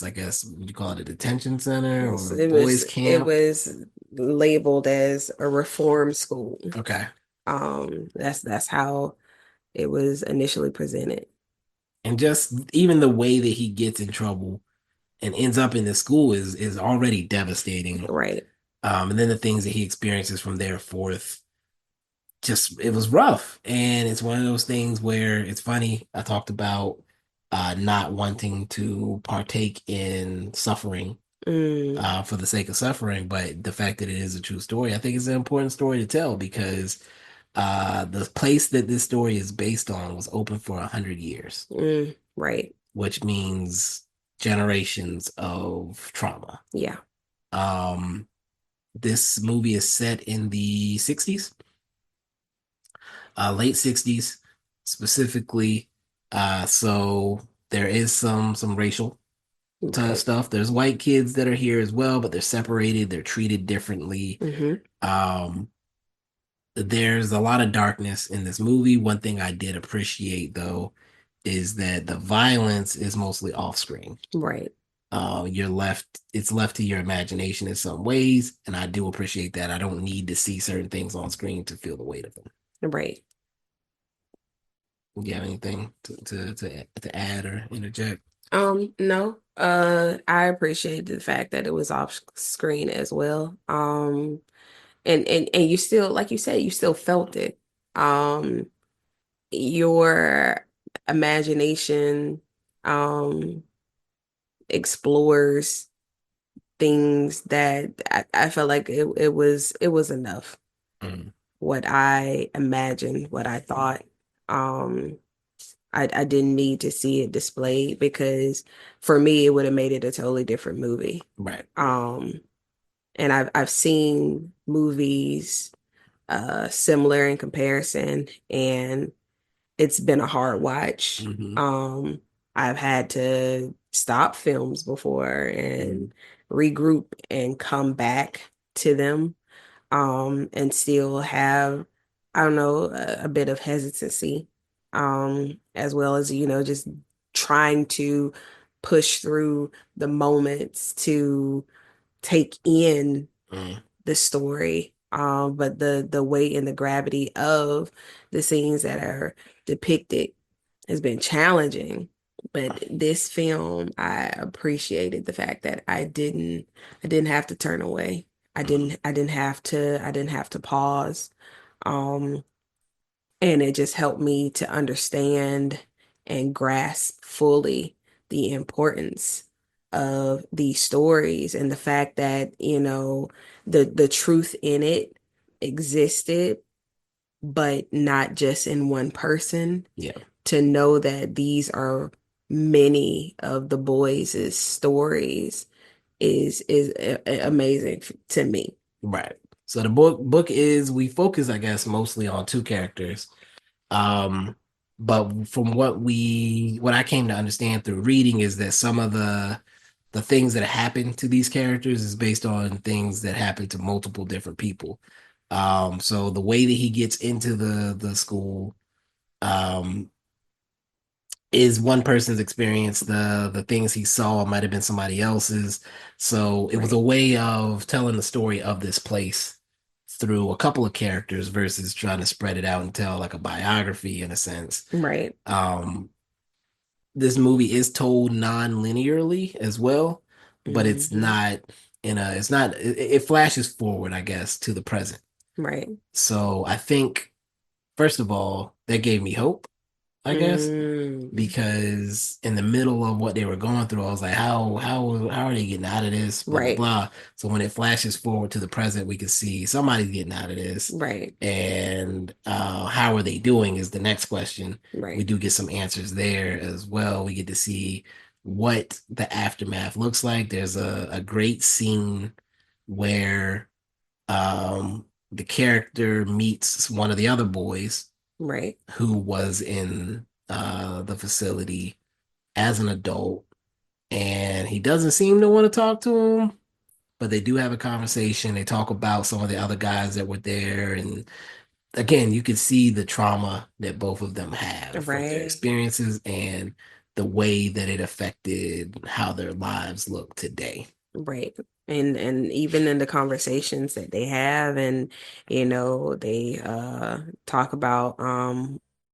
I guess would you call it a detention center or a It boys it camp? was labeled as a reform school. Okay. That's how it was initially presented. And just even the way that he gets in trouble and ends up in this school is already devastating. Right. And then the things that he experiences from there forth just it was rough. And it's one of those things where it's funny. I talked about not wanting to partake in suffering Mm, for the sake of suffering, but the fact that it is a true story, I think it's an important story to tell because the place that this story is based on was open for 100 years, right. which means generations of trauma. Yeah. Um, this movie is set in the 60s, late 60s specifically. So there is some racial Right. stuff. There's white kids that are here as well, but they're separated, they're treated differently. Hmm. Um, there's a lot of darkness in this movie. One thing I did appreciate though is that the violence is mostly off screen. Right. It's left to your imagination in some ways, and I do appreciate that. I don't need to see certain things on screen to feel the weight of them. Right. You have anything to add or interject? No. I appreciate the fact that it was off screen as well. And you still, like you said, you still felt it. Um, your imagination um explores things that I felt like it was enough. Mm, What I imagined, what I thought. Um, I didn't need to see it displayed because for me it would have made it a totally different movie. right. Um, and I've seen movies similar in comparison, and it's been a hard watch. Hmm. I've had to stop films before and regroup and come back to them, and still have, I don't know, a bit of hesitancy, as well as, just trying to push through the moments to take in Mm, the story. But the weight and the gravity of the scenes that are depicted has been challenging. But this film, I appreciated the fact that I didn't have to turn away. mm, I didn't have to pause. Um, and it just helped me to understand and grasp fully the importance of these stories and the fact that, the truth in it existed, but not just in one person. yeah, To know that these are many of the boys' stories is amazing to me. right. So the book is we focus, I guess, mostly on two characters. Um, but from what I came to understand through reading is that some of the things that happen to these characters is based on things that happen to multiple different people. So the way that he gets into the school, um, is one person's experience. The things he saw might have been somebody else's. So it was a Right, way of telling the story of this place through a couple of characters versus trying to spread it out and tell like a biography in a sense. right. Um, this movie is told non-linearly as well, but it's Hmm. not it's not it flashes forward, I guess, to the present. Right. So I think first of all, that gave me hope, I guess, Mm, because in the middle of what they were going through, I was like, how are they getting out of this? Blah blah right, blah. So when it flashes forward to the present, we can see somebody's getting out of this, right, and how are they doing is the next question. We right, do get some answers there as well. We get to see what the aftermath looks like. There's a great scene where the character meets one of the other boys right, who was in the facility as an adult, and he doesn't seem to want to talk to him, but they do have a conversation. They talk about some of the other guys that were there, and again, you can see the trauma that both of them have from their right. experiences and the way that it affected how their lives look today. Right. And even in the conversations that they have, and they talk about,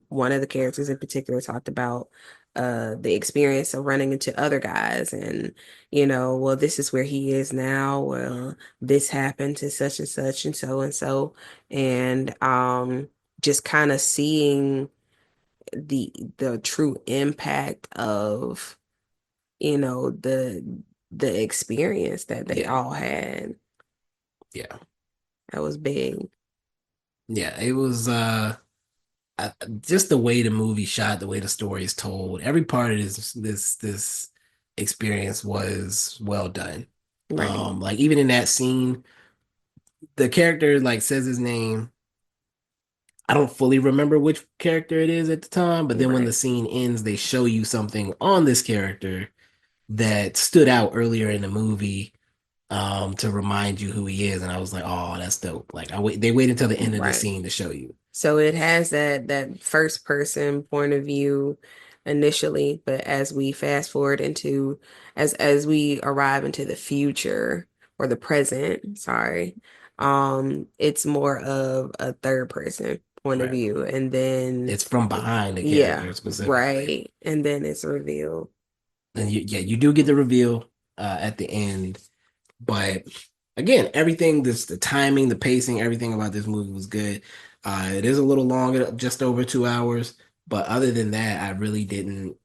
one of the characters in particular talked about the experience of running into other guys, and well, this is where he is now. Well, this happened to such and such and so and so. And just kind of seeing the true impact of, the experience that they Yeah, all had. yeah, That was big. yeah. It was just the way the movie shot, the way the story is told. Every part of this experience was well done. Right. Like even in that scene, the character like says his name. I don't fully remember which character it is at the time, but then when the Right. scene ends, they show you something on this character that stood out earlier in the movie to remind you who he is, and I was like, oh, that's dope. Like they wait until the end of the Right. scene to show you. So it has that first person point of view initially, but as we fast forward into as we arrive into the future or the present, sorry, it's more of a third person point of Right. view. And then It's from behind the yeah, character specifically. right. And then it's revealed. And yeah, you do get the reveal at the end, but again, everything, this the timing, the pacing, everything about this movie was good. It is a little long, just over 2 hours, but other than that, I really didn't.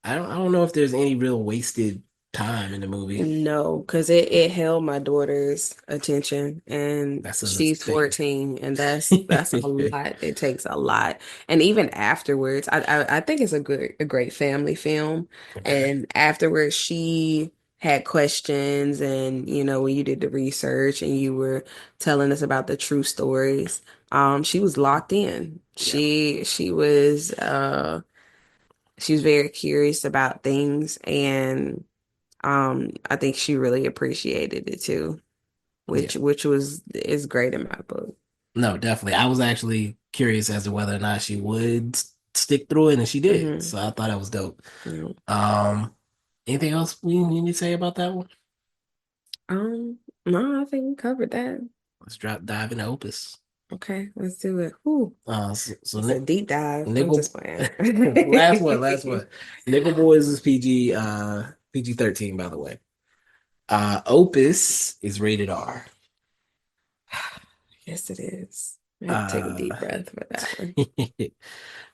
I don't know if there's any real wasted time in the movie. No, because it held my daughter's attention, and That's a she's thing. 14, and that's a lot. It takes a lot. And even afterwards, I think it's a great family film. Okay. And afterwards, she had questions, and when you did the research and you were telling us about the true stories, she was locked in. Yeah. She was very curious about things, and I think she really appreciated it too, Yeah. which was is great in my book. No, definitely. I was actually curious as to whether or not she would stick through it, and she did. Hmm. So I thought that was dope. Yeah. Um, Anything else we need to say about that one? No, I think we covered that. Let's dive into Opus. Okay, let's do it. Whew, So it's a deep dive. I'm Nickel, just playing. last one. Nickel Boys is PG-13, by the way. Opus is rated R. Yes, it is. I had to take a Uh, deep breath for that one.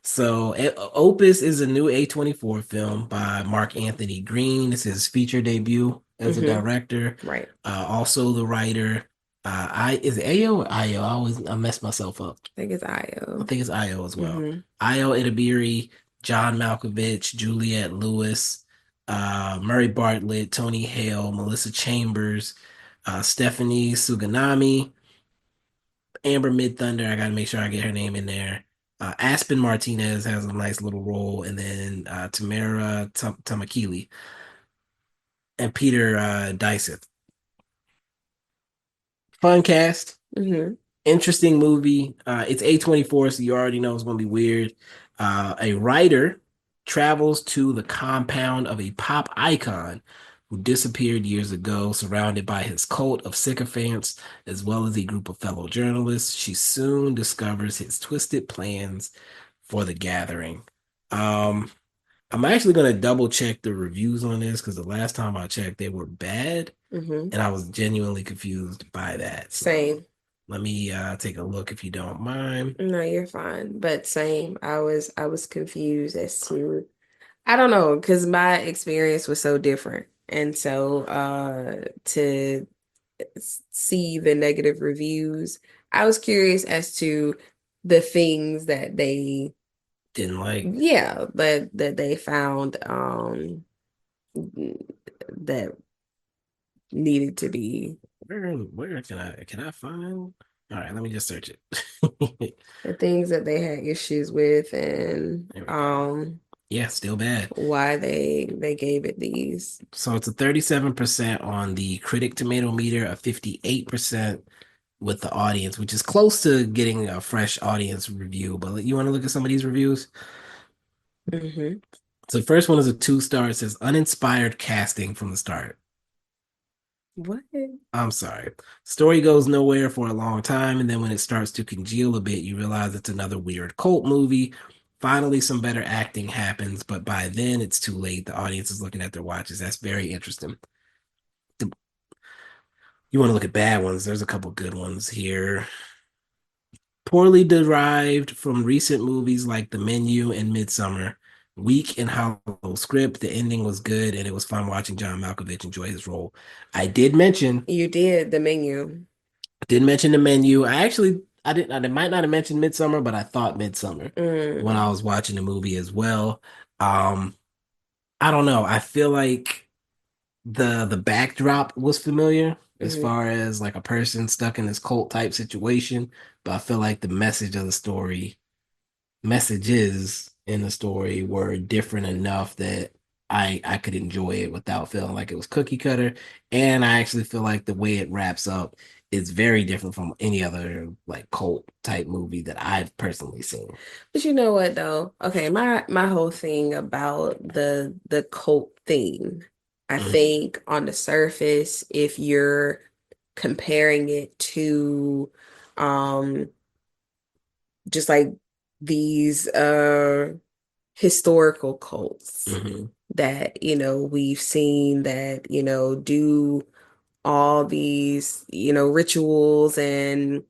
So, Opus is a new A24 film by Mark Anthony Green. It's his feature debut as a Hmm. director. Right. Also the writer. I is it Ayo or Ayo? I mess myself up. I think it's I Io. think it's Ayo as well. Hmm. Ayo Edibiri, John Malkovich, Juliette Lewis, Murray Bartlett, Tony Hale, Melissa Chambers, Stephanie Suganami, Amber Mid Thunder. I got to make sure I get her name in there. Aspen Martinez has a nice little role, and then Tamara Tamakili and Peter Dyseth. Fun cast, Hmm. interesting movie. It's A24, so you already know it's going to be weird. A writer travels to the compound of a pop icon who disappeared years ago, surrounded by his cult of sycophants as well as a group of fellow journalists. She soon discovers his twisted plans for the gathering. Um, I'm actually going to double check the reviews on this because the last time I checked, they were bad, Hmm. and I was genuinely confused by that. So Same. let me take a look if you don't mind. No, you're fine. But same. I was confused as to I don't know, because my experience was so different. And so to see the negative reviews, I was curious as to the things that Didn't like. yeah, that they found that needed to be Where can I find? All right, let me just search it. the things that they had issues with, and There we go. Yeah, still bad. why they gave it these. So it's a 37% on the critic tomato meter, a 58% with the audience, which is close to getting a fresh audience review. But you want to look at some of these reviews? Hmm. So the first one is a 2 star. It says uninspired casting from the start. What? I'm sorry. Story goes nowhere for a long time, and then when it starts to congeal a bit, you realize it's another weird cult movie. Finally, some better acting happens, but by then it's too late. The audience is looking at their watches. That's very interesting. You want to look at bad ones? There's a couple good ones here. Poorly derived from recent movies like The Menu and Midsummer. Weak and hollow script. The ending was good, and it was fun watching John Malkovich enjoy his role. I did mention, You did the menu. did mention The Menu. I didn't. I might not have mentioned Midsummer, but I thought Midsummer when I Mm, was watching the movie as well. Um, I don't know. I feel like the backdrop was familiar as mhm. far as like a person stuck in this cult type situation, but I feel like the message of the story messages in the story were different enough that I could enjoy it without feeling like it was cookie cutter. And I actually feel like the way it wraps up is very different from any other like cult type movie that I've personally seen. But you know what though? Okay, my whole thing about the cult thing, I Mhm. think on the surface, if you're comparing it to um just like these historical cults Mhm. that, we've seen that, do all these, rituals and,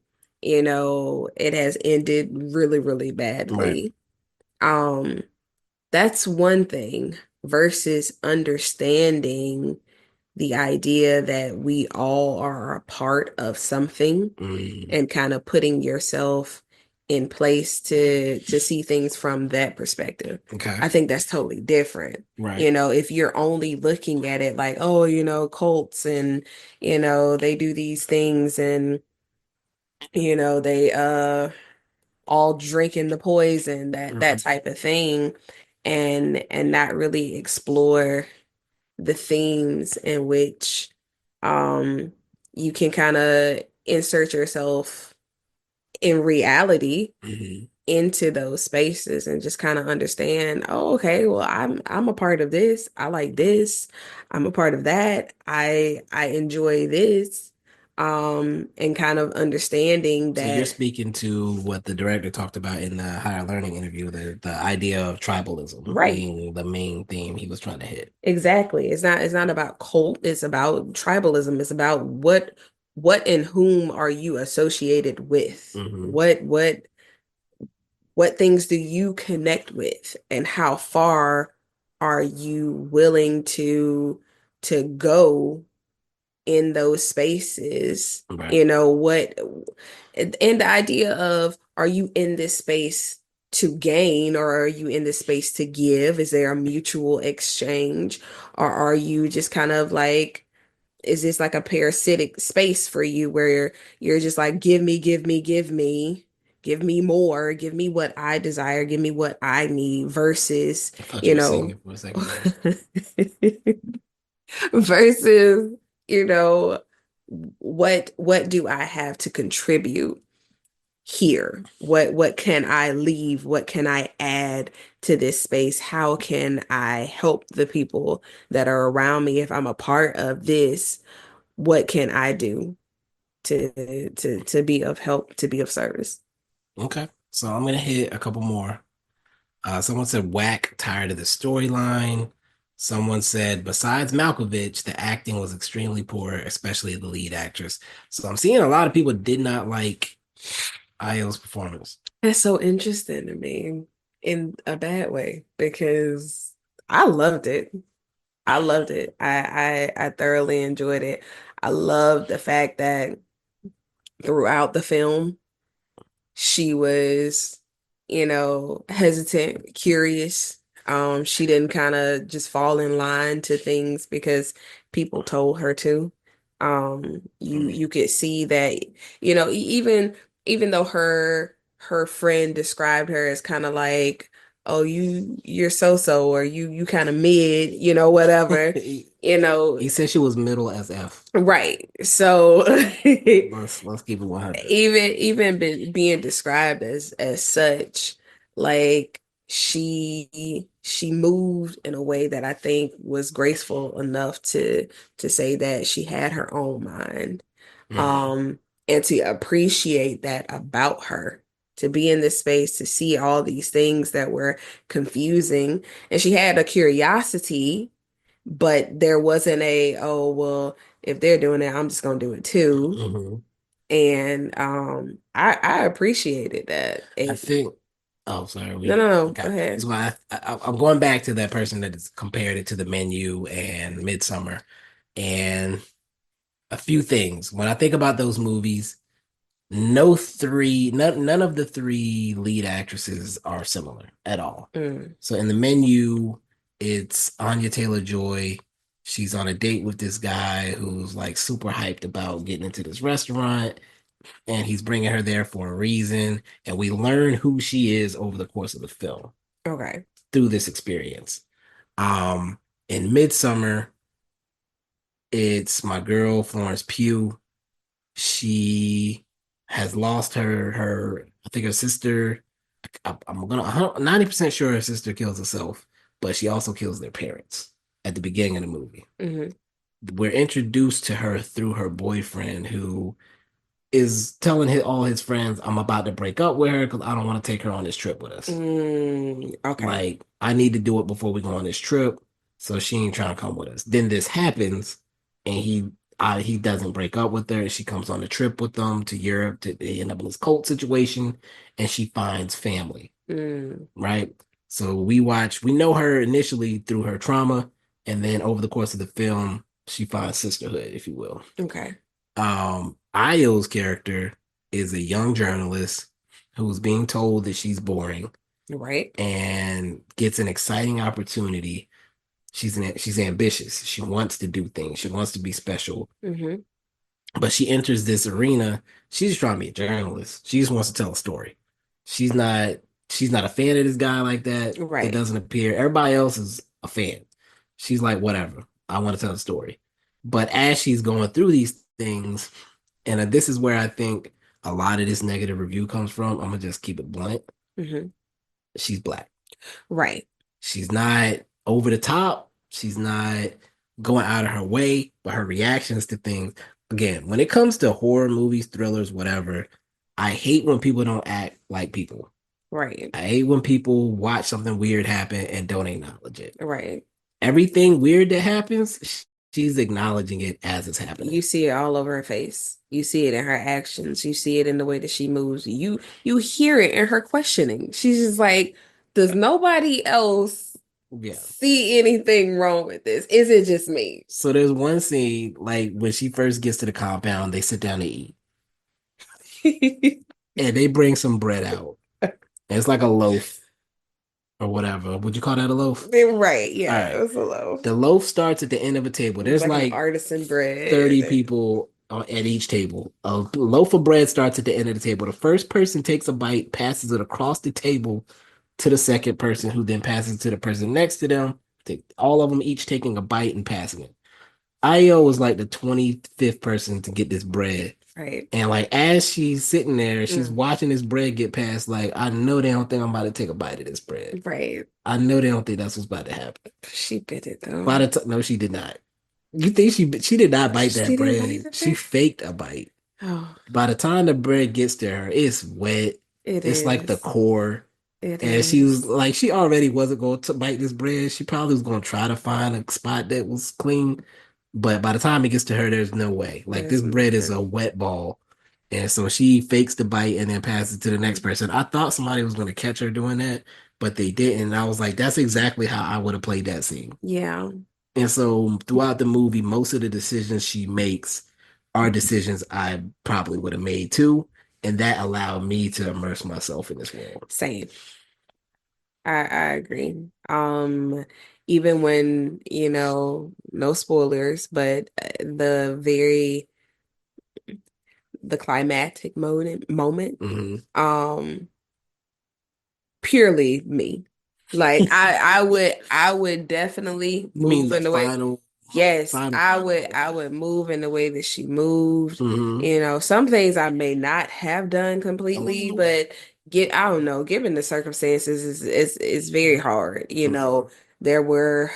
it has ended really, really Right. badly. Um, that's one thing versus understanding the idea that we all are a part of something Mm. and kind of putting yourself in place to see things from that perspective. Okay. I think that's totally different. Right. If you're only looking at it like, oh, cults and, they do these things and, they all drinking the poison, that Mhm. type of thing, and not really explore the themes in which um you can kind of insert yourself in reality Mhm. into those spaces and just kind of understand, oh, okay, well, I'm a part of this. I like this. I'm a part of that. I enjoy this. And kind of understanding So you're that, speaking to what the director talked about in the higher learning interview, the idea of tribalism right, being the main theme he was trying to hit. exactly. It's not about cult, it's about tribalism. It's about what and whom are you associated with? Hmm. What things do you connect with and how far are you willing to go in those spaces? Right. What and the idea of, are you in this space to gain or are you in this space to give? Is there a mutual exchange, or are you just kind of like, is this like a parasitic space for you where you're just like, give me, give me, give me more, give me what I desire, give me what I need, versus, I thought you you were know, singing for a second there. versus, you know, what do I have to contribute here? What can I leave? What can I add to this space? How can I help the people that are around me if I'm a part of this? What can I do to be of help, to be of service? Okay. So I'm gonna hit a couple more. Someone said whack, tired of the storyline. Someone said besides Malkovich, the acting was extremely poor, especially the lead actress. So I'm seeing a lot of people did not like Ayo's performance. That's so interesting to me in a bad way because I loved it. I loved it. I thoroughly enjoyed it. I loved the fact that throughout the film, she was, hesitant, curious. She didn't kind of just fall in line to things because people told her to. Mm. You could see that, even though her friend described her as kind of like, oh, you're so-so, or you kind of mid, whatever, He, you know, he said she was middle as F. right. So Let's keep it 100. being described as such, like she moved in a way that I think was graceful enough to say that she had her own mind, Mhm. um and to appreciate that about her, to be in this space, to see all these things that were confusing, and she had a curiosity, but there wasn't a, oh well, if they're doing it, I'm just gonna do it too. Mhm. And I appreciated that. I And think. Oh, sorry. no, We no, no, go got. ahead. So I'm going back to that person that has compared it to the Menu and Midsummer, and a few things. When I think about those movies, none of the three lead actresses are similar at all. Mm, So in the Menu, it's Anya Taylor-Joy. She's on a date with this guy who's like super hyped about getting into this restaurant, and he's bringing her there for a reason. And we learn who she is over the course of the film okay. through this experience. Um, in Midsummer, it's my girl Florence Pugh. She has lost I think her sister. I'm 90% sure her sister kills herself, but she also kills their parents at the beginning of the movie. Hmm. We're introduced to her through her boyfriend, who is telling all his friends, I'm about to break up with her because I don't want to take her on this trip with us. Okay. Like, I need to do it before we go on this trip. So she ain't trying to come with us. Then this happens, and he doesn't break up with her. She comes on the trip with them to Europe. They end up in this cult situation, and she finds family, Mm, right? So we know her initially through her trauma, and then over the course of the film, she finds sisterhood, if you will. okay. Ayo's character is a young journalist who's being told that she's boring Right. and gets an exciting opportunity. She's ambitious. She wants to do things. She wants to be special. Hmm. But she enters this arena. She's trying to be a journalist. She just wants to tell a story. She's not she's not a fan of this guy like that. It Right. doesn't appear. Everybody else is a fan. She's like, whatever. I want to tell a story. But as she's going through these things, and this is where I think a lot of this negative review comes from. I'm gonna just keep it blunt. Hmm. She's black. Right. She's not over the top. She's not going out of her way, but her reactions to things, again, when it comes to horror movies, thrillers, whatever, I hate when people don't act like people. Right. I hate when people watch something weird happen and don't acknowledge it. Right. Everything weird that happens, she's acknowledging it as it's happening. You see it all over her face. You see it in her actions. You see it in the way that she moves. You hear it in her questioning. She's just like, does nobody else Yeah. see anything wrong with this? Is it just me? So there's one scene, like when she first gets to the compound, they sit down to eat, and they bring some bread out. And it's like a loaf or whatever. Would you call that a loaf? Right, All yeah, it right. was a loaf. The loaf starts at the end of a table. It was There's like an like artisan 30 bread. people at each table. A loaf of bread starts at the end of the table. The first person takes a bite, passes it across the table to the second person, who then passes it to the person next to them. All of them each taking a bite and passing it. Ayo was like the 25th person to get this bread. Right. And like as she's sitting there, she's Mm, watching this bread get passed. Like, I know they don't think I'm about to take a bite of this bread. right. I know they don't think that's what's about to happen. She bit it By though. the time, no, she did not. You think she did not bite She that didn't bite bread? the She bread. faked a bite. Oh, By the time the bread gets to her, it's wet. it It's like the is. core. It And she was is. like, she already wasn't going to bite this bread. She probably was going to try to find a spot that was clean. But by the time it gets to her, there's no way. Like, this There's bread is nothing. a wet ball. And so she fakes the bite and then passes it to the next person. I thought somebody was going to catch her doing that, but they didn't. And I was like, that's exactly how I would have played that scene. Yeah. And so throughout the movie, most of the decisions she makes are decisions I probably would have made too. And that allowed me to immerse myself in this world. Same. I agree. Even when, no spoilers, but the climactic moment, Hmm. um, purely me. Like I would definitely You mean move the in the way. Yes, final? I would move in the way that she moved. Hmm. Some things I may not have done completely, but I don't know, given the circumstances is very hard. There were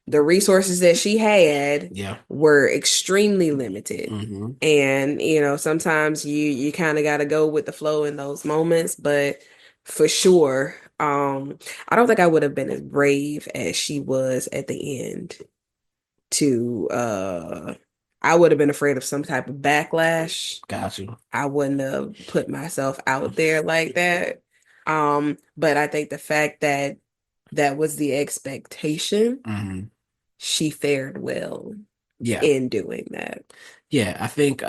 the resources that she had Yeah. were extremely limited. Hmm. And sometimes you kind of got to go with the flow in those moments, but for sure, I don't think I would have been as brave as she was at the end to I would have been afraid of some type of backlash. Got you. I wouldn't have put myself out there like that. But I think the fact that that was the expectation, Hmm. she fared well Yeah. in doing that. Yeah. I think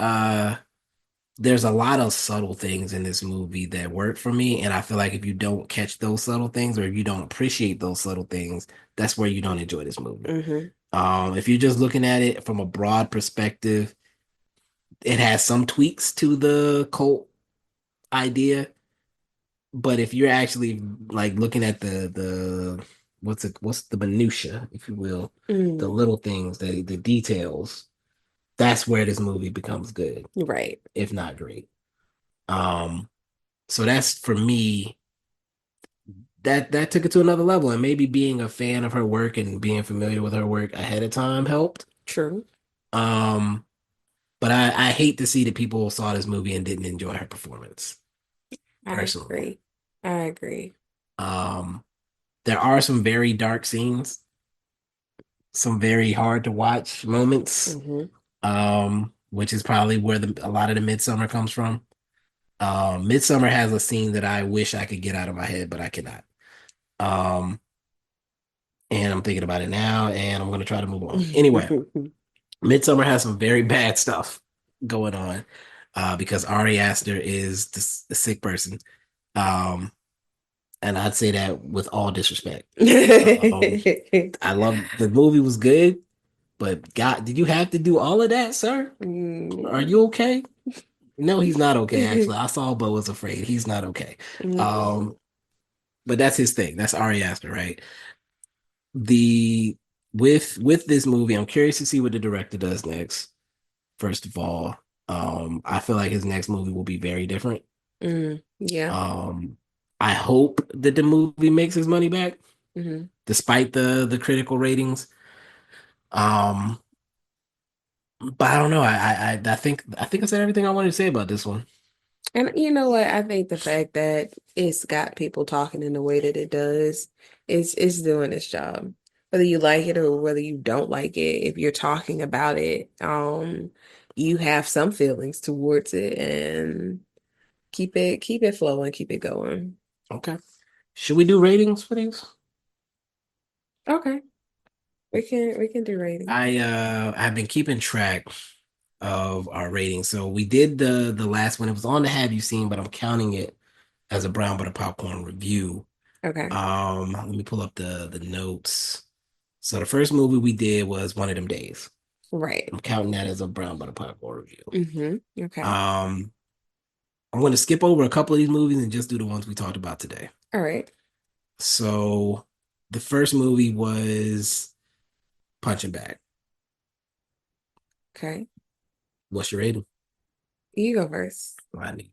there's a lot of subtle things in this movie that work for me. And I feel like if you don't catch those subtle things or if you don't appreciate those subtle things, that's where you don't enjoy this movie. Hmm. If you're just looking at it from a broad perspective, it has some tweaks to the cult idea. But if you're actually like looking at the what's the minutia, if you will, the Mm, little things, the details, that's where this movie becomes good, right. if not great. Um, so that's for me, that took it to another level. And maybe being a fan of her work and being familiar with her work ahead of time helped. True. Um, but I hate to see that people saw this movie and didn't enjoy her performance, I personally. agree. I agree. Um, there are some very dark scenes, some very hard to watch moments, Hmm. which is probably where a lot of the Midsummer comes from. Midsummer has a scene that I wish I could get out of my head, but I cannot. Um, and I'm thinking about it now, and I'm gonna try to move on. Anyway, Midsummer has some very bad stuff going on, because Ari Aster is the sick person. Um, and I'd say that with all disrespect. Um, I love the movie was good, but God, did you have to do all of that, sir? Are Mm. you okay? No, he's not okay, actually. I saw Bo was afraid. He's not okay. Mm. Um, but that's his thing. That's Ari Aster, right? The with this movie, I'm curious to see what the director does next. First of all, I feel like his next movie will be very different. Yeah. Um, I hope that the movie makes his money back, Hmm. despite the critical ratings. Um, but I don't know. I think I said everything I wanted to say about this one. And you know what? I think the fact that it's got people talking in the way that it does is doing its job. Whether you like it or whether you don't like it, if you're talking about it, you have some feelings towards it and keep it flowing, keep it going. Okay. Should we do ratings for these? Okay. We can do ratings. I've been keeping track of our ratings. So we did the last one. It was on the Have You Seen, but I'm counting it as a brown butter popcorn review. Okay. Let me pull up the notes. So the first movie we did was One of Them Days. Right. I'm counting that as a brown butter popcorn review. Okay. Um, I'm going to skip over a couple of these movies and just do the ones we talked about today. All right. So the first movie was Punching Bag. Okay. What's your rating? You go first. I need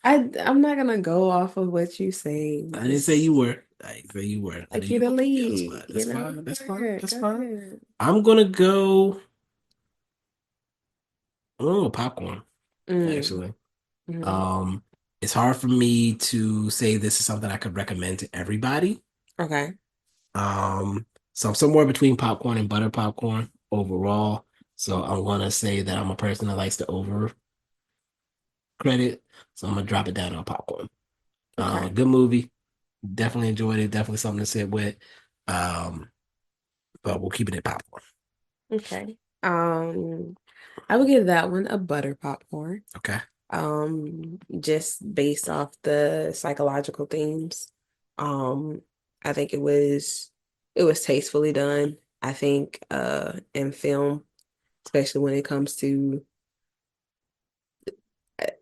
that. I'm not gonna go off of what you say. I didn't say you Just were. I didn't say you were. I like did you you to okay? Yeah, that's lead, fine. That's fine. Go That's fine. ahead, That's go fine. ahead. I'm gonna go. Oh, popcorn. Mm, Actually, mm, um, it's hard for me to say this is something I could recommend to everybody. okay. So I'm somewhere between popcorn and butter popcorn overall. So I'm gonna say that I'm a person that likes to over credit. So I'm gonna drop it down on popcorn. Okay. Good movie. Definitely enjoyed it. Definitely something to sit with. Um, but we'll keep it at popcorn. Okay. I would give that one a butter popcorn. Okay. Just based off the psychological themes. Um, I think it was tastefully done. I think in film, especially when it comes to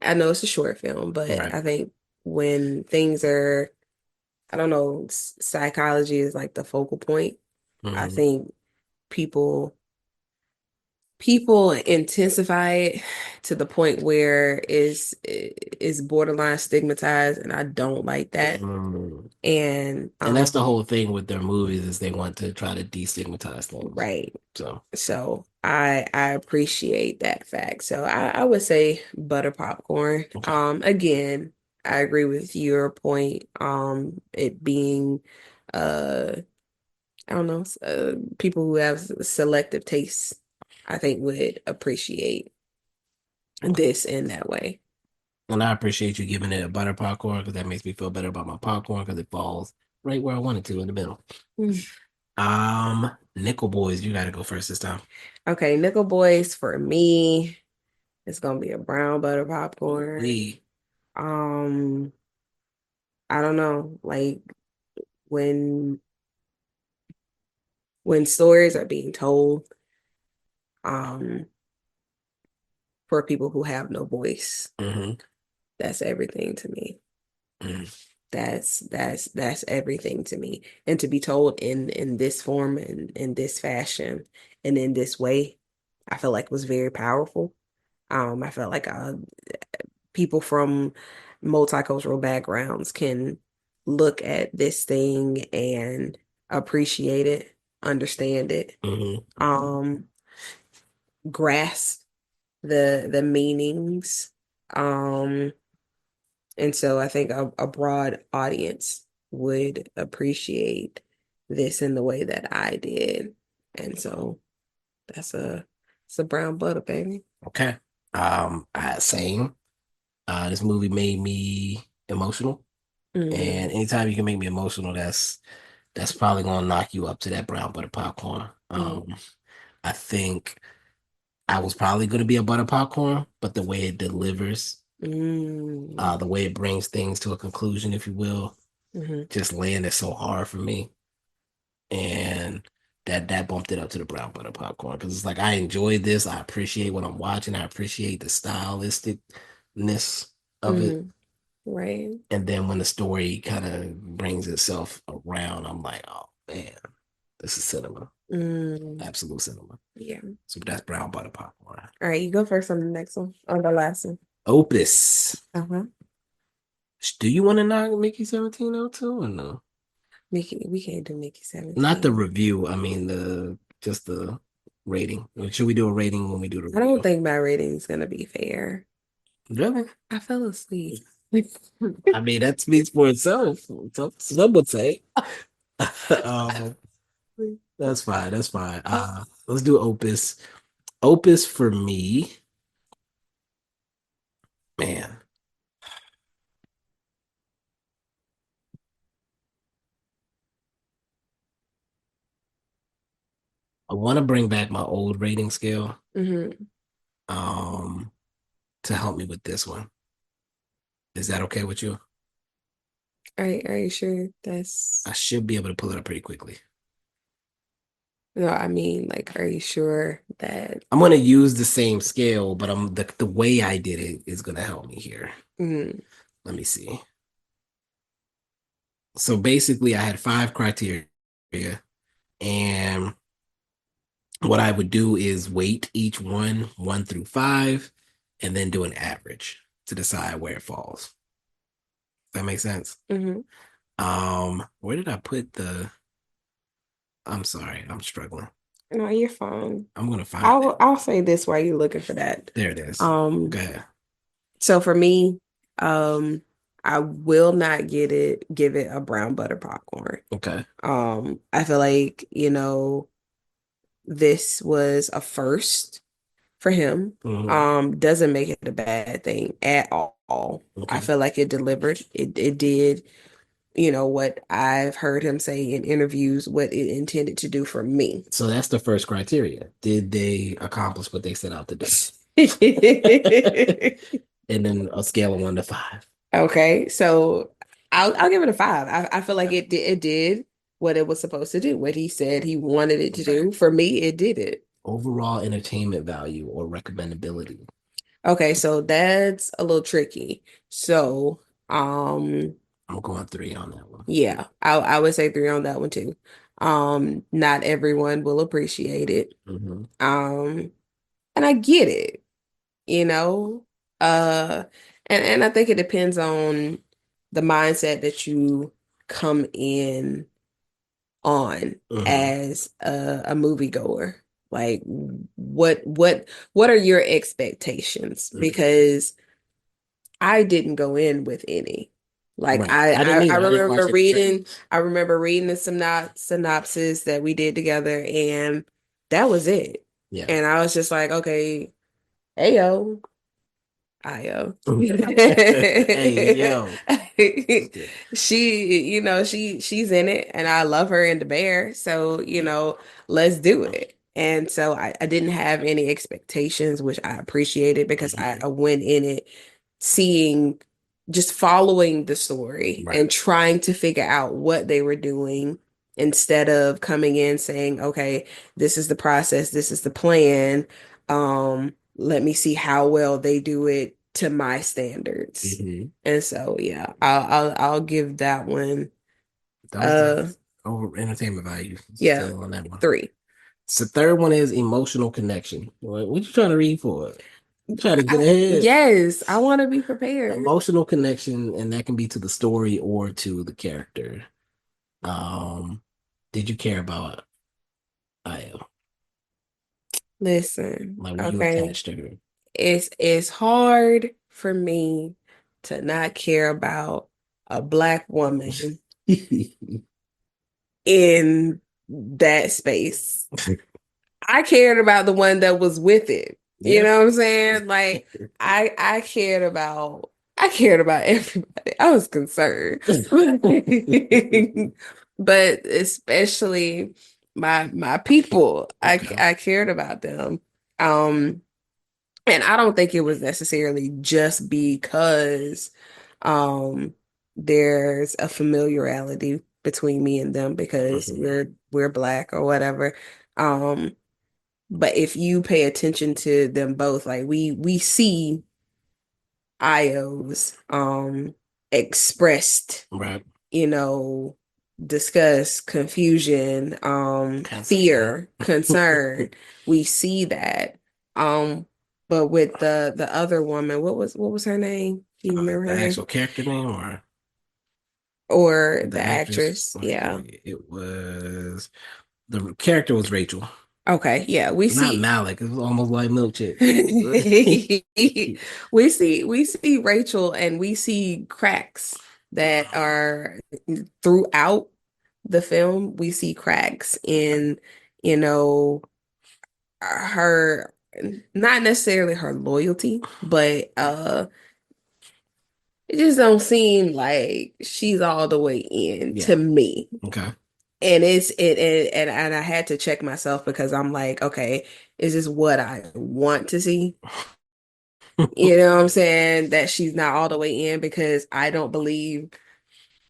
I know it's a short film, but Right. I think when things are, I don't know, psychology is like the focal point. I Hmm. think people people intensify it to the point where is borderline stigmatized, and I don't like that. Mm. And And that's the whole thing with their movies is they want to try to destigmatize things. right. So So I appreciate that fact. So I would say butter popcorn. okay. Again, I agree with your point. It being I don't know, people who have selective tastes. I think would appreciate this in that way. And I appreciate you giving it a butter popcorn because that makes me feel better about my popcorn because it falls right where I want it to in the middle. Mm. Nickel Boys, you got to go first this time. Okay, Nickel Boys for me, it's gonna be a brown butter popcorn. Lee. Um, I don't know, like when when stories are being told, um, for people who have no voice, Hmm. that's everything to me. Hmm. That's everything to me. And to be told in this form and in this fashion and in this way, I feel like was very powerful. I felt like people from multicultural backgrounds can look at this thing and appreciate it, understand it, Hmm. um, grasp the meanings. Um, and so I think a broad audience would appreciate this in the way that I did. And so that's it's a brown butter, baby. Okay. Same. This movie made me emotional, and Hmm. anytime you can make me emotional, that's probably gonna knock you up to that brown butter popcorn. Hmm. I think I was probably gonna be a butter popcorn, but the way it delivers, Mm. the way it brings things to a conclusion, if you will, Hmm. just landed so hard for me, and that bumped it up to the brown butter popcorn because it's like I enjoy this. I appreciate what I'm watching. I appreciate the stylisticness of it. Hmm. Right. And then when the story kind of brings itself around, I'm like, oh man, this is cinema, Mm. absolute cinema. Yeah. So that's brown butter popcorn. All right, you go first on the next one, on the last one. Opus. Uh-huh. Do you want to knock Mickey 17 out too or no? We can't do Mickey Not the 17. review. I mean the just the rating. Should we do a rating when we do the I don't review? think my rating is gonna be fair. Really? I fell asleep. I mean that speaks for itself. Some would say. um, that's fine. That's fine. Let's do Opus. Opus for me, man. I want to bring back my old rating scale Hmm. um to help me with this one. Is that okay with you? Are you sure I that's should be able to pull it up pretty quickly. no, I mean, like, are you sure that I'm gonna use the same scale, but the way I did it is gonna help me here. mm, Let me see. So basically, I had five criteria, and what I would do is weight each one through five, and then do an average to decide where it falls. Does that make sense? hmm. Where did I put the? I'm sorry, I'm struggling. No, you're fine. I'm gonna find it. I'll say this while you're looking for that. There it is. Um, Okay. so for me, I will not give it a brown butter popcorn. Okay. I feel like, this was a first for him. Hmm. Doesn't make it a bad thing at all. I Okay. feel like it delivered. It did, what I've heard him say in interviews, what it intended to do for me. So that's the first criteria. Did they accomplish what they set out to do? And then a scale of 1 to 5. Okay, so I'll give it a 5. I feel like it did what it was supposed to do, what he said he wanted it to Okay. do. For me, it did it. Overall entertainment value or recommendability. Okay, so that's a little tricky. So, um, I'm going 3 on that one. yeah, I would say 3 on that one too. Not everyone will appreciate it. Hmm. Um, and I get it, you know. Uh, and I think it depends on the mindset that you come in on Hmm. as a moviegoer. Like, what are your expectations? Because I didn't go in with any. Like Right. I didn't either. I didn't watch any trailer. I remember reading the synopsis that we did together, and that was it. Yeah. And I was just like, okay, Ayo. Ayo. Hey, yo. She's in it and I love her in the bear. So, let's do it. And so I didn't have any expectations, which I appreciated because I went in it seeing, just following the story Right. and trying to figure out what they were doing instead of coming in saying, okay, this is the process, this is the plan. Let me see how well they do it to my standards. Hmm. And so yeah, I'll give that one That was uh the over entertainment value yeah, still on that one. 3. So third one is emotional connection. What you trying to read for? Trying to get ahead. Yes, I want to be prepared. Emotional connection, and that can be to the story or to the character. Um, did you care about Io? Listen, Like, were you okay. attached to her? It's hard for me to not care about a black woman in that space. I cared about the one that was with it. You Yeah. know what I'm saying? Like I I cared about everybody. I was concerned. But especially my people. Okay. I cared about them. Um and I don't think it was necessarily just because um there's a familiarity between me and them because Mhm. we're black or whatever. Um but if you pay attention to them both, like we see Io's expressed, Right. you know, disgust, confusion, Concern. fear, concern. We see that. Um, but with the other woman, what was her name? Do you remember The her name? actual character name or Or the the actress? actress? Yeah. Okay. It was the character was Rachel. Okay, yeah, we Not see Malik. It was almost like milkshake. we see Rachel and we see cracks that are throughout the film. We see cracks in, you know, her, not necessarily her loyalty, but it just don't seem like she's all the way in Yeah. to me. Okay. And and I had to check myself because I'm like, okay, is this what I want to see? You know what I'm saying? That she's not all the way in because I don't believe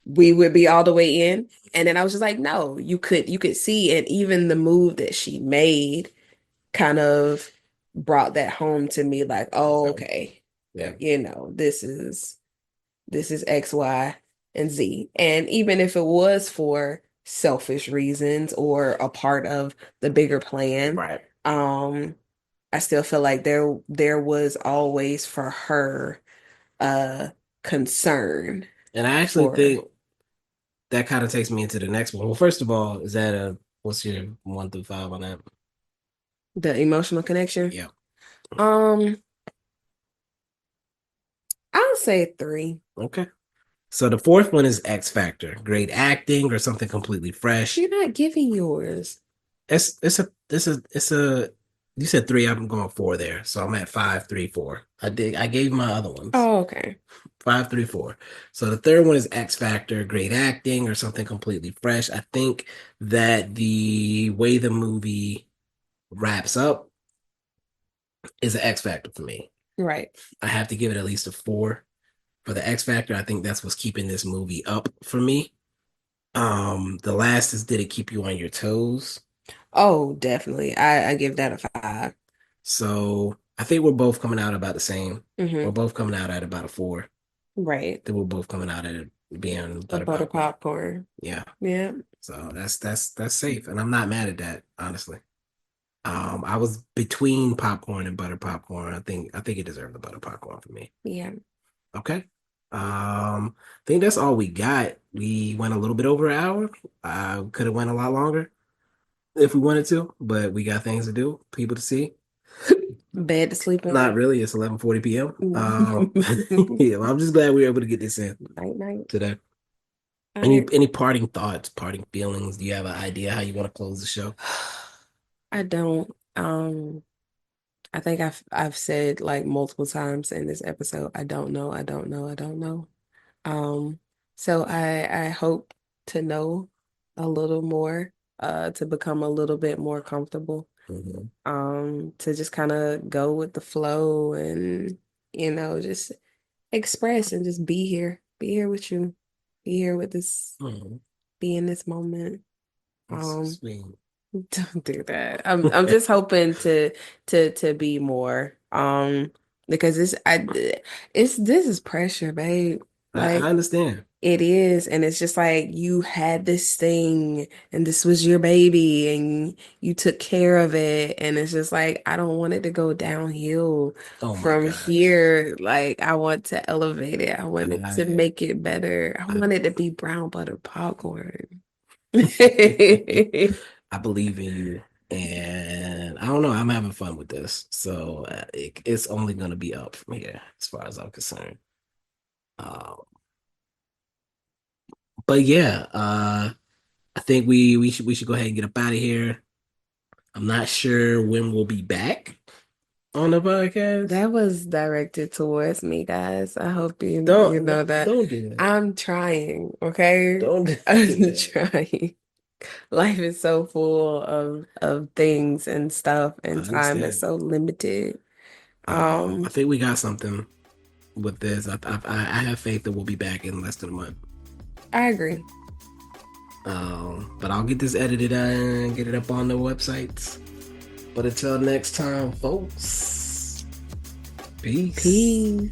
we would be all the way in. And then I was just like, no, you could see, and even the move that she made kind of brought that home to me, like, oh, okay, Yeah. this is X, Y, and Z. And even if it was for selfish reasons or a part of the bigger plan, Right. um, I still feel like there was always for her concern And I actually for think that kind of takes me into the next one. Well, first of all, is that a what's your 1 through 5 on that? the emotional connection. Yeah. Um, I'll say 3. Okay. So the fourth one is X Factor. Great acting or something completely fresh. You're not giving yours. It's a you said three, I'm going four there. So I'm at 5, 3, 4. I gave my other ones. Oh, okay. 5, 3, 4. So the third one is X Factor, great acting or something completely fresh. I think that the way the movie wraps up is an X Factor for me. Right. I have to give it at least a 4 for the X Factor. I think that's what's keeping this movie up for me. The last is, did it keep you on your toes? Oh, definitely. I give that a 5. So I think we're both coming out about the same. We're Mm-hmm. both coming out at about a 4. Right. Then we're both coming out at it being A butter butter popcorn. popcorn. Yeah. Yeah. So that's safe. And I'm not mad at that, honestly. I was between popcorn and butter popcorn. I think it deserved the butter popcorn for me. Yeah. Okay. I think that's all we got. We went a little bit over an hour. Could have went a lot longer if we wanted to, but we got things to do, people to see. Bed to sleep Not in. really. It's 11:40 p.m. Night Yeah, well, I'm just glad we were able to get this in night. today. All Any right. any parting thoughts, parting feelings? Do you have an idea how you want to close the show? I don't. Um, I think I've said like multiple times in this episode, I don't know, I don't know, I don't know. Um, so I hope to know a little more, to become a little bit more comfortable. Mhm. To just kind of go with the flow and, just express and just be here with you, be here with this, Mhm. be in this moment. That's Um, sweet. don't do that. I'm just hoping to be more. Because this is pressure, babe. I Like understand. it is, and it's just like you had this thing and this was your baby and you took care of it, and it's just like I don't want it to go downhill Oh my from gosh. here. Like I want to elevate it. I want it to I, make it better. I I want it to be brown butter popcorn. I believe in you, and I don't know. I'm having fun with this, so it's only going to be up from here, as far as I'm concerned. Um, but yeah, I think we should go ahead and get up out of here. I'm not sure when we'll be back on the podcast. That was directed towards me, guys. I hope you Don't know don't, that. don't do that. I'm trying, okay? Don't do I'm that. trying. Life is so full of things and stuff, I and time is understand. so limited. I Um, think we got something with this. I have faith that we'll be back in less than a month. I agree. But I'll get this edited and get it up on the websites. But until next time, folks, peace. Peace.